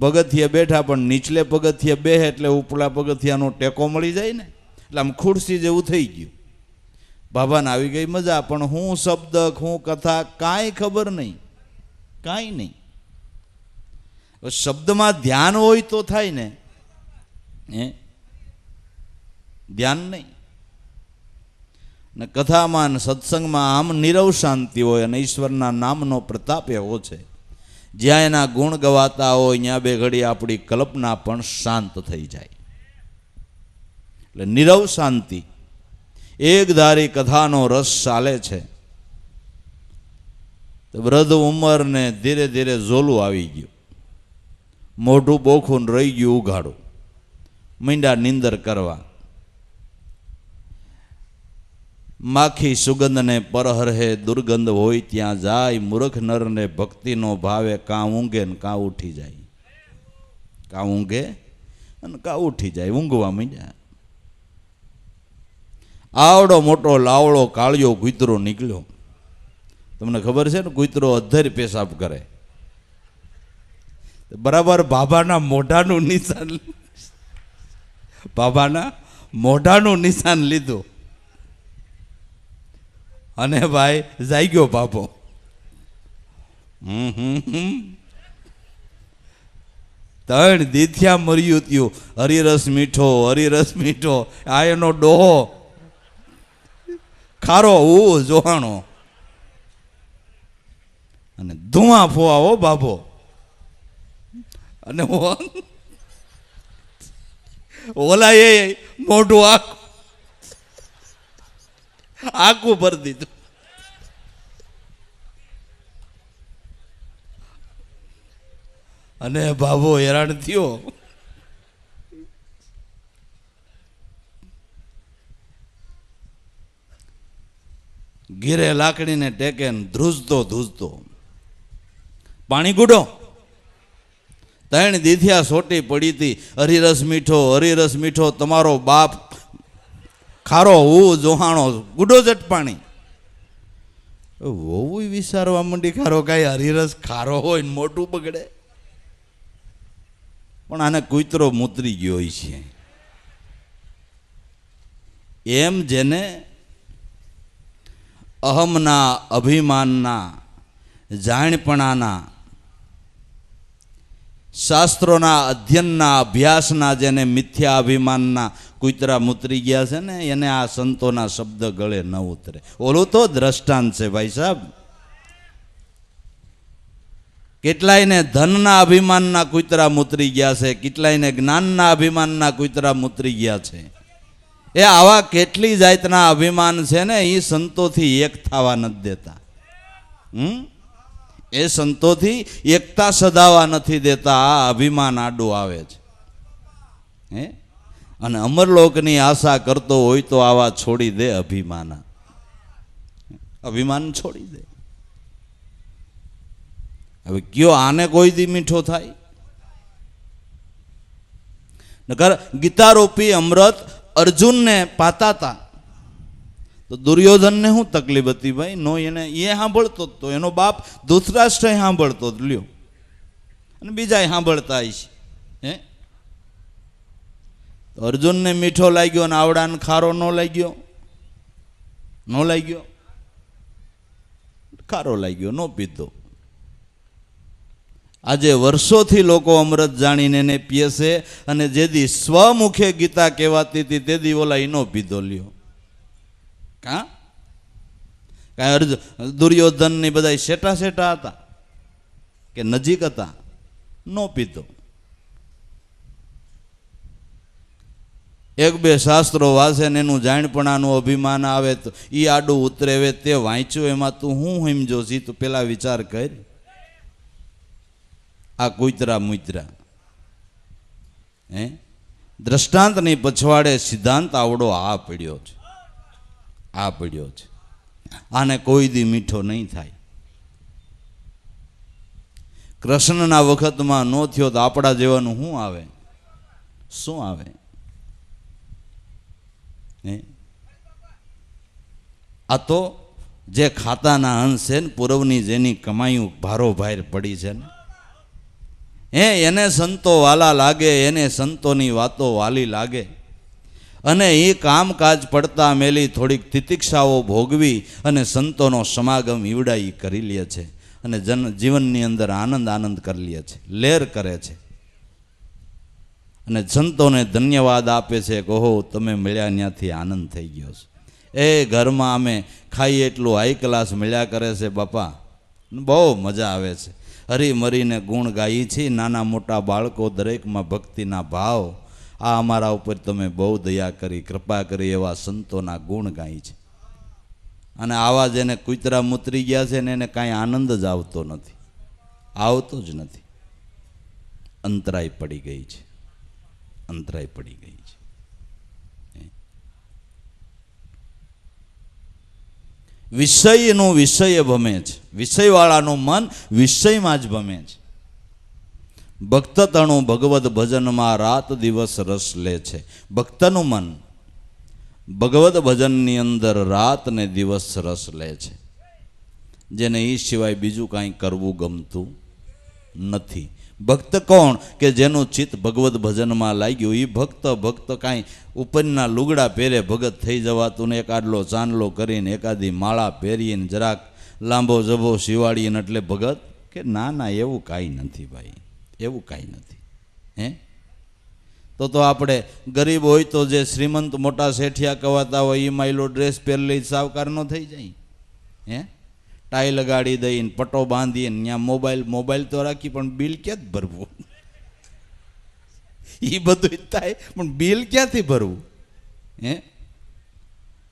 પગથિયે બેઠા, પણ નીચલે પગથિયે બેહે એટલે ઉપલા પગથિયાનો ટેકો મળી જાય ને, એટલે આમ ખુરશી જેવું થઈ ગયું. બાબાને આવી ગઈ મજા, પણ હું શબ્દ હું કથા કાંઈ ખબર નહીં, કાંઈ નહીં. શબ્દમાં ધ્યાન હોય તો થાય ને, ધ્યાન નહીં. ને કથામાં સત્સંગમાં આમ નીરવ શાંતિ હોય અને ઈશ્વરના નામનો પ્રતાપ એવો છે. જ્યાં એના ગુણ ગવાતા હોય ત્યાં બે ઘડી આપણી કલ્પના પણ શાંત થઈ જાય. એટલે નીરવ શાંતિ, એક ધારી કથાનો રસ ચાલે છે. તો વૃદ્ધ ઉંમરને ધીરે ધીરે ઝોલું આવી ગયું, મોઢું બોખું રહી ગયું ઉઘાડું. મીંડા નીંદર કરવા. માખી સુગંધને પરહરહે દુર્ગંધ હોય ત્યાં જાય. મૂર્ખ નરને ભક્તિનો ભાવે કાં ઊંઘે ને કાં ઉઠી જાય. કાં ઊંઘે અને કાં ઉઠી જાય, ઊંઘવા માંડ્યા. આવડો મોટો લાવડો કાળિયો કૂતરો નીકળ્યો. તમને ખબર છે ને, કૂતરો અધર પેશાબ કરે. બરાબર બાબાના મોઢાનું નિશાન, બાબાના મોઢાનું નિશાન લીધું અને ભાઈ જાગ્યો બાપો. ત્રણ દીથિયા મર્યું ત્યું. હરિરસ મીઠો, હરિરસ મીઠો. આ એનો ડોહો ખારો જોહાણો અને ધુઆ ફોઆવો બાપો. અને ઓલા એ મોઢું આખું ભરી દીધું. અને બાબો હેરાન થયો. ઘીરે લાકડીને ટેકે ધ્રુજતો પાણી ગુડો. 3 દીથિયા સોટી પડી હતી. હરિરસ મીઠો, હરિરસ મીઠો, તમારો બાપ ખારો જોહાણો, ગુડો જટ પાણી. વહુ વિચારવા માંડી, ખારો કાંઈ હરિરસ ખારો હોય ને મોટું બગડે. પણ આને કૂતરો મૂતરી ગયો હોય છે. એમ જેને અહમના, અભિમાનના, જાણપણાના, શાસ્ત્રોના અધ્યયનના, અભ્યાસના, જેને મિથ્યા અભિમાનના કૂતરા મૂતરી ગયા છે ને, એને આ સંતોના શબ્દ ગળે ન ઉતરે. ઓલું તો દ્રષ્ટાંત છે ભાઈ સાહેબ. કેટલાયને ધનના અભિમાનના કૂતરા મૂતરી ગયા છે, કેટલાયને જ્ઞાનના અભિમાનના કૂતરા મૂતરી ગયા છે. એ આવા કેટલી જાતના અભિમાન છે ને, એ સંતોથી એક થવા નથી દેતા. એ સંતોથી એકતા સદાવા નથી દેતા. આ અભિમાન આડું આવે છે. હે, અને અમરલોકની આશા કરતો હોય તો આવા છોડી દે અભિમાન. અભિમાન છોડી દે. હવે કયો આને કોઈ દી મીઠો થાય? નકર ગીતારૂપી અમૃત અર્જુનને પાતા હતા તો દુર્યોધનને શું તકલીફ હતી ભાઈ? નો એને એ સાંભળતો જ તો, એનો બાપ ધૃતરાષ્ટ્ર સાંભળતો જ લ્યો, અને બીજા સાંભળતા છે. હે, અર્જુનને મીઠો લાગ્યો અને આવડાને ખારો ન લાગ્યો? ન લાગ્યો? ખારો લાગ્યો, ન પીધો. આજે વર્ષોથી લોકો અમૃત જાણીને એને પીએ છે, અને જેદી સ્વમુખે ગીતા કહેવાતી હતી તેદી ઓલા એનો પીધો લ્યો. કાંઈ દુર્યોધન ની બધા શેટા શેટા હતા કે નજીક હતા? નો પીધો. એક બે શાસ્ત્રો વાંચે ને એનું જાણપણાનું અભિમાન આવે તો એ આડું ઉતરે. હવે તે વાંચ્યું એમાં તું હું સમજો છી? તું પેલા વિચાર કર. આ કુતરા મુતરા હે, દ્રષ્ટાંતની પછવાડે સિદ્ધાંત આવડો આ પડ્યો છે. આ પડ્યો છે. આને કોઈ દી મીઠો નહીં થાય. કૃષ્ણના વખતમાં નો થયો તો આપણા જેવાનું શું આવે? શું આવે? આ તો જે ખાતાના અંશ છે ને, પૂર્વની જેની કમાયું ભારોભાર પડી છે ને, એને સંતો વાલા લાગે, એને સંતોની વાતો વાલી લાગે. અને એ કામકાજ પડતા મેલી થોડીક તિતિક્ષાઓ ભોગવી અને સંતોનો સમાગમ ઈવડાઈ કરી લે છે, અને જીવનની અંદર આનંદ કરી લે છે, લેર કરે છે, અને સંતોને ધન્યવાદ આપે છે. કહો તમે મળ્યા ત્યાંથી આનંદ થઈ ગયો છે. એ ઘરમાં અમે ખાઈએ એટલું હાઈ ક્લાસ મળ્યા કરે છે બાપા, બહુ મજા આવે છે. હરી મરીને ગુણ ગાઈ છીએ, નાના મોટા બાળકો દરેકમાં ભક્તિના ભાવ. આ અમારા ઉપર તમે બહુ દયા કરી, કૃપા કરી, એવા સંતોના ગુણ ગાય છે. અને આવા જેને કુતરા મૂતરી ગયા છે ને એને કાંઈ આનંદ જ આવતો નથી, આવતો જ નથી. અંતરાય પડી ગઈ છે, અંતરાય પડી ગઈ છે. વિષયનું વિષય ભમે છે, વિષયવાળાનું મન વિષયમાં જ ભમે છે. ભક્ત તણું ભગવત ભજનમાં રાત દિવસ રસ લે છે. ભક્તનું મન ભગવત ભજનની અંદર રાત ને દિવસ રસ લે છે, જેને એ સિવાય બીજું કાંઈ કરવું ગમતું નથી. ભક્ત કોણ? કે જેનું ચિત્ત ભગવત ભજનમાં લાગ્યું. એ ભક્ત કાંઈ ઉપરના લુગડા પહેરે ભગત થઈ જવાતું ને, એકાદલો ચાંદલો કરીને એકાદી માળા પહેરીને જરાક લાંબો જભો શિવાડીને એટલે ભગત? કે ના ના, એવું કાંઈ નથી ભાઈ, એવું કાંઈ નથી. હે, તો આપણે ગરીબ હોય તો જે શ્રીમંત મોટા શેઠિયા કહેવાતા હોય એ માયલો ડ્રેસ પહેરી લઈ સાવકાર ન થઈ જાય? હે, ટાઈ લગાડી દઈને પટ્ટો બાંધીને ત્યાં મોબાઈલ તો રાખી, પણ બિલ ક્યાં જ ભરવું? એ બધું થાય, પણ બિલ ક્યાંથી ભરવું? હે,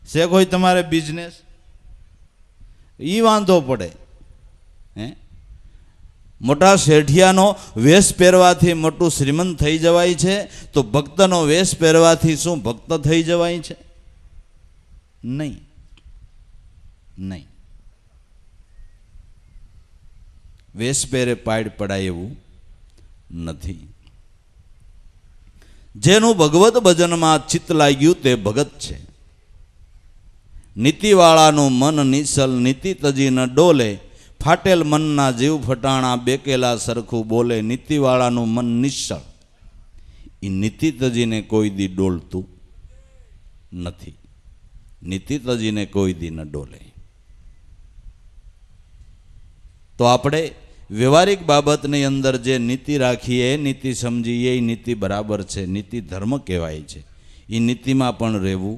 છે કોઈ તમારે બિઝનેસ? એ વાંધો પડે. હે, મોટા શેઠિયાનો વેશ પહેરવાથી મોટું શ્રીમંત થઈ જવાય છે, તો ભક્તનો વેશ પહેરવાથી શું ભક્ત થઈ જવાય છે? નહીં, નહીં. વેશ પહેરે પાડ પડાય એવું નથી. જેનું ભગવત ભજનમાં ચિત્ત લાગ્યું તે ભગત છે. નીતિવાળાનું મન નિસલ, નીતિ તજી ન ડોલે, ફાટેલ મનના જીવ ફટાણા, બેકેલા સરખું બોલે. નીતિવાળાનું મન નિશ્ચળ, એ નીતિ તજીને કોઈ દી ડોલતું નથી. નીતિ તજીને કોઈ દી ન ડોલે. તો આપણે વ્યવહારિક બાબતની અંદર જે નીતિ રાખીએ, નીતિ સમજીએ, એ નીતિ બરાબર છે, નીતિ ધર્મ કહેવાય છે. એ નીતિમાં પણ રહેવું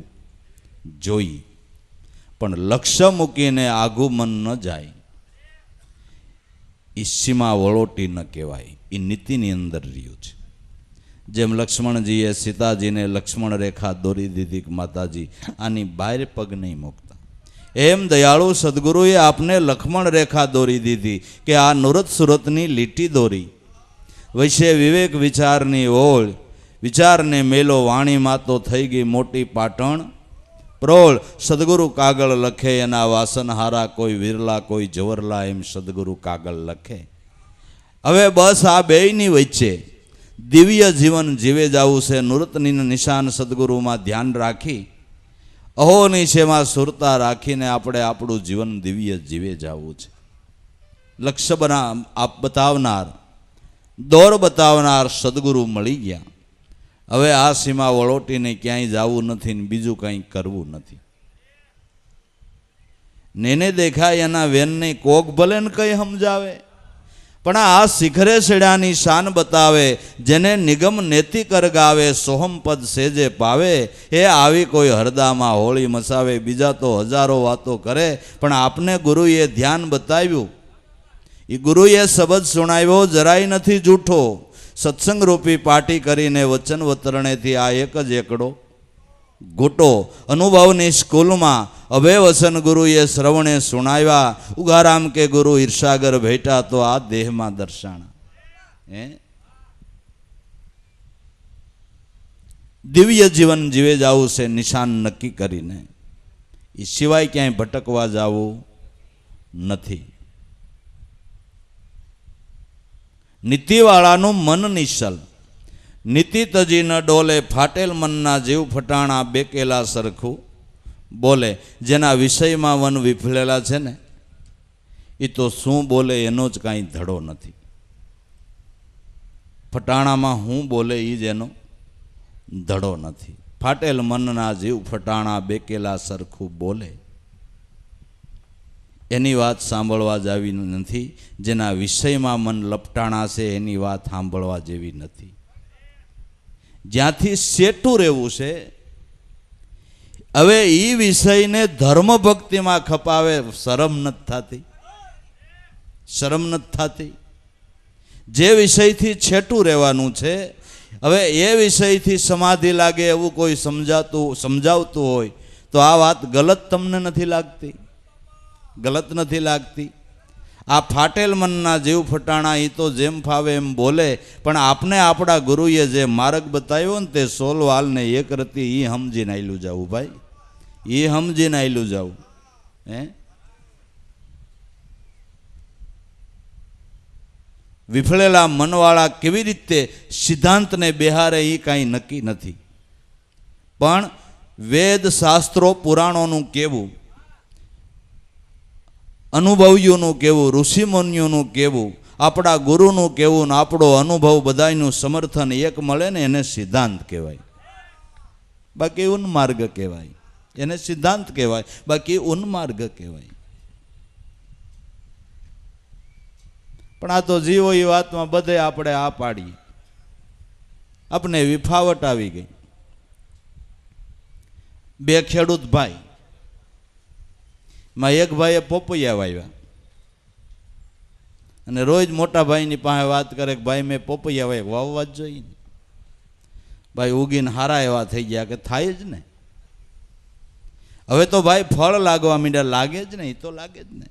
જોઈએ, પણ લક્ષ્ય મૂકીને આઘું મન ન જાય, એ સીમા વળોટી ન કહેવાય. એ નીતિની અંદર રહ્યું છે. જેમ લક્ષ્મણજીએ સીતાજીને લક્ષ્મણ રેખા દોરી દીધી કે માતાજી આની બહાર પગ નહીં મૂકતા, એમ દયાળુ સદગુરુએ આપને લક્ષ્મણ રેખા દોરી દીધી કે આ નુરત સુરતની લીટી દોરી. વૈશે વિવેક વિચારની ઓળ, વિચારને મેલો વાણીમાં તો થઈ ગઈ મોટી પાટણ પ્રોળ. સદગુરુ કાગળ લખે એના વાસન હારા, કોઈ વિરલા કોઈ જવરલા, એમ સદગુરુ કાગળ લખે. હવે બસ આ બેયની વચ્ચે દિવ્ય જીવન જીવે જવું છે. નૃતની નિશાન સદગુરુમાં ધ્યાન રાખી, અહોની સેમાં સુરતા રાખીને આપણે આપણું જીવન દિવ્ય જીવે જવું છે. લક્ષ્ય બતાવનાર, દોર બતાવનાર સદગુરુ મળી ગયા. હવે આ સીમા વળોટીને ક્યાંય જવું નથી ને બીજું કંઈ કરવું નથી. નેને દેખાય એના વેનને કોક ભલે ને કંઈ સમજાવે, પણ આ શિખરે છેડાની શાન બતાવે. જેને નિગમ નેતિ કર ગાવે, સોહમ પદ સેજે પાવે. એ આવી કોઈ હરદામાં હોળી મસાવે. બીજા તો હજારો વાતો કરે, પણ આપને ગુરુએ ધ્યાન બતાવ્યું. એ ગુરુએ શબ્દ સુણાવ્યો, જરાય નથી જૂઠો. સત્સંગ રૂપી પાટી કરીને વચન વતરણેથી આ એક જ એકડો ઘૂંટો. અનુભવની સ્કૂલમાં અભે વસન ગુરુએ શ્રવણે સુણાવ્યા. ઉગારામ કે ગુરુ ઈર્ષાગર ભેટા તો આ દેહમાં દર્શાણા. દિવ્ય જીવન જીવે જવું છે નિશાન નક્કી કરીને. એ સિવાય ક્યાંય ભટકવા જવું નથી. નીતિવાળાનું મન નિશ્ચલ, નીતિ તજી ન ડોલે. ફાટેલ મનના જીવ ફટાણા, બેકેલા સરખું બોલે. જેના વિષયમાં મન વિફલેલા છે ને, એ તો શું બોલે એનો જ કાંઈ ધડો નથી. ફટાણામાં હું બોલે એ જ એનો ધડો નથી. ફાટેલ મનના જીવ ફટાણા, બેકેલા સરખું બોલે. એની વાત સાંભળવા જેવી નથી. જેના વિષયમાં મન લપટાણા છે એની વાત સાંભળવા જેવી નથી. જ્યાંથી સેટું રહેવું છે, હવે એ વિષયને ધર્મ ભક્તિમાં ખપાવે. શરમ નથી થતી, શરમ નથી થતી. જે વિષયથી છેટું રહેવાનું છે, હવે એ વિષયથી સમાધિ લાગે એવું કોઈ સમજાવતું હોય તો આ વાત ગલત તમને નથી લાગતી? ગલત નથી લાગતી? આ ફાટેલ મનના જીવ ફટાણા એ તો જેમ ફાવે એમ બોલે, પણ આપને આપણા ગુરુએ જે માર્ગ બતાવ્યો ને તે સોલવાલને એક રતી એ સમજીને આયલું જાવું ભાઈ, એ સમજીને આયલું જાવું. વિફળેલા મનવાળા કેવી રીતે સિદ્ધાંતને બેહારે એ કાંઈ નક્કી નથી. પણ વેદ શાસ્ત્રો પુરાણોનું કેવું, અનુભવીઓનું કેવું, ઋષિમુનિઓનું કેવું, આપણા ગુરુનું કેવું, ને આપણો અનુભવ બધાનું સમર્થન એક મળે ને એને સિદ્ધાંત કહેવાય. બાકી ઉન્માર્ગ કહેવાય. એને સિદ્ધાંત કહેવાય, બાકી ઉન્માર્ગ કહેવાય. પણ આ તો જીવો એ વાતમાં બધે આપણે આ પાડીએ. આપણે વિફાવટ આવી ગઈ. બે ખેડૂત ભાઈ માં એક ભાઈએ પોપૈયા વાવ્યા અને રોજ મોટા ભાઈની પાસે વાત કરે કે ભાઈ મેં પોપૈયા વાવ્યા. વાવવા જ જોઈએ ને ભાઈ, ઉગીને હારા એવા થઈ ગયા કે થાય જ ને. હવે તો ભાઈ ફળ લાગવા માંડ્યા, લાગે જ ને, એ તો લાગે જ ને.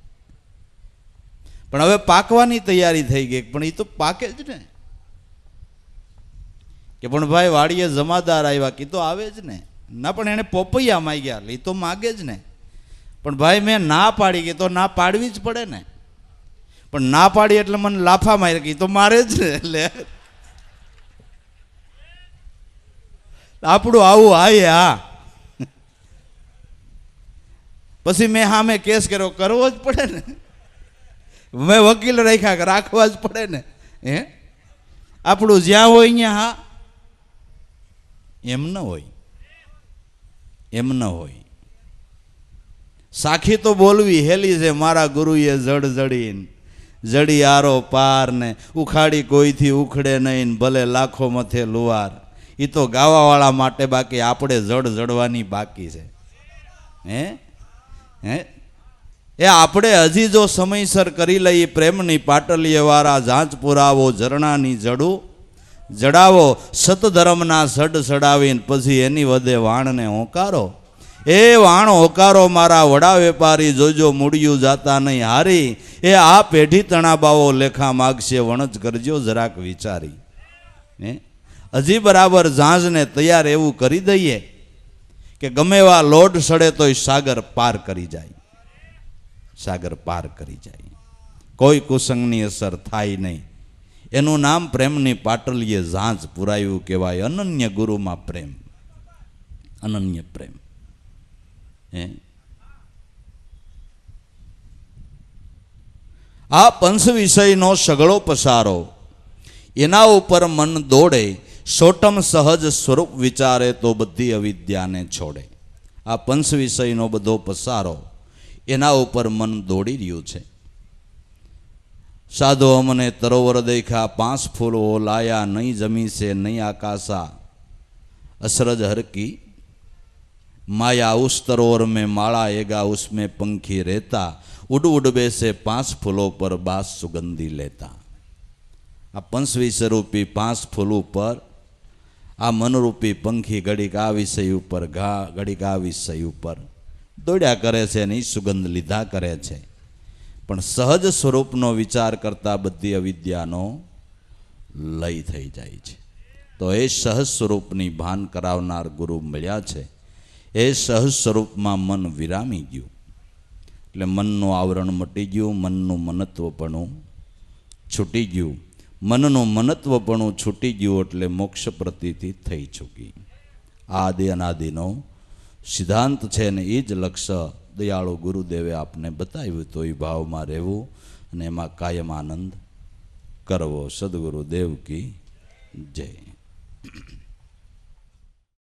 પણ હવે પાકવાની તૈયારી થઈ ગઈ, પણ એ તો પાકે જ ને. કે પણ ભાઈ વાડીએ જમાદાર આવ્યા કે તો આવે જ ને. ના, પણ એને પોપૈયા માંગ્યા એટલે એ તો માગે જ ને. પણ ભાઈ મેં ના પાડી કે તો ના પાડવી જ પડે ને. પણ ના પાડી એટલે મને લાફા મારી કે તો મારે જ ને. એટલે આપણું આવું હાય. હા, પછી મેં સામે કેસ કર્યો, કરવો જ પડે ને. મેં વકીલ રાખ્યા કે રાખવા જ પડે ને. આપણું જ્યાં હોય અહીંયા. હા, એમ ન હોય, એમ ન હોય. સાખી તો બોલવી હેલી છે. મારા ગુરુએ જડ જડીને જડી આરો પાર ને ઉખાડી કોઈથી ઉખડે નહીં, ભલે લાખો મથે લુવાર. એ તો ગાવાવાળા માટે, બાકી આપણે જડ જડવાની બાકી છે. એ આપણે હજી જો સમયસર કરી લઈએ, પ્રેમની પાટલીએ વાળા ઝાંચ પુરાવો, ઝરણાની જડું જડાવો, સતધર્મના સડ સડાવીને પછી એની વધે વાણને હોંકારો. એ વાણ હોકારો મારા વડા વેપારી જોજો મૂળિયું જાતા નહીં હારી. એ આ પેઢી તણાબાઓ લેખા માગશે વણજ કરજો જરાક વિચારી. હજી બરાબર ઝાંઝને તૈયાર એવું કરી દઈએ કે ગમે એવા લોડ સડે તોય સાગર પાર કરી જાય. સાગર પાર કરી જાય, કોઈ કુસંગની અસર થાય નહીં. એનું નામ પ્રેમની પાટલીએ ઝાંઝ પુરાયું કહેવાય. અનન્ય ગુરુમાં પ્રેમ, અનન્ય પ્રેમ. આ પંચ વિષયનો સગળો પસારો, એના ઉપર મન દોડે, સોટમ સહજ સ્વરૂપ વિચારે તો બધી અવિદ્યાને છોડે. આ પંચ વિષયનો બધો પસારો એના ઉપર મન દોડી રહ્યું છે. સાધો અમને તરોવર દેખા, 5 ફૂલો લાયા, નહીં જમી છે નહીં આકાશા, અસરજ હરકી माया उस तरोवर में माला एगा उसमें पंखी रहता, उड़ उड़ बेसे 5 फूलों पर बास सुगंधी लेता. आ पंचवी स्वरूपी 5 फूलों पर आ मनरूपी पंखी घड़ीक आ विषय ઉપર ઘા ઘડીક આ વિષય ઉપર દોડ્યા કરે છે ને સુગંધ લીધા કરે છે. પણ સહજ સ્વરૂપનો વિચાર કરતા બધી અવિદ્યાનો લય થઈ જાય છે. તો એ સહજ સ્વરૂપની ભાન કરાવનાર ગુરુ મળ્યા છે. એ સહજ સ્વરૂપમાં મન વિરામી ગયું એટલે મનનું આવરણ મટી ગયું, મનનું મનત્વપણું છૂટી ગયું. મનનું મનત્વપણું છૂટી ગયું એટલે મોક્ષ પ્રતીતિ થઈ ચૂકી. આદિ અનાદિનો સિદ્ધાંત છે ને એ જ લક્ષ્ય દયાળુ ગુરુદેવે આપને બતાવ્યું. તો એ ભાવમાં રહેવું અને એમાં કાયમ આનંદ કરવો. સદગુરુદેવ કી જય.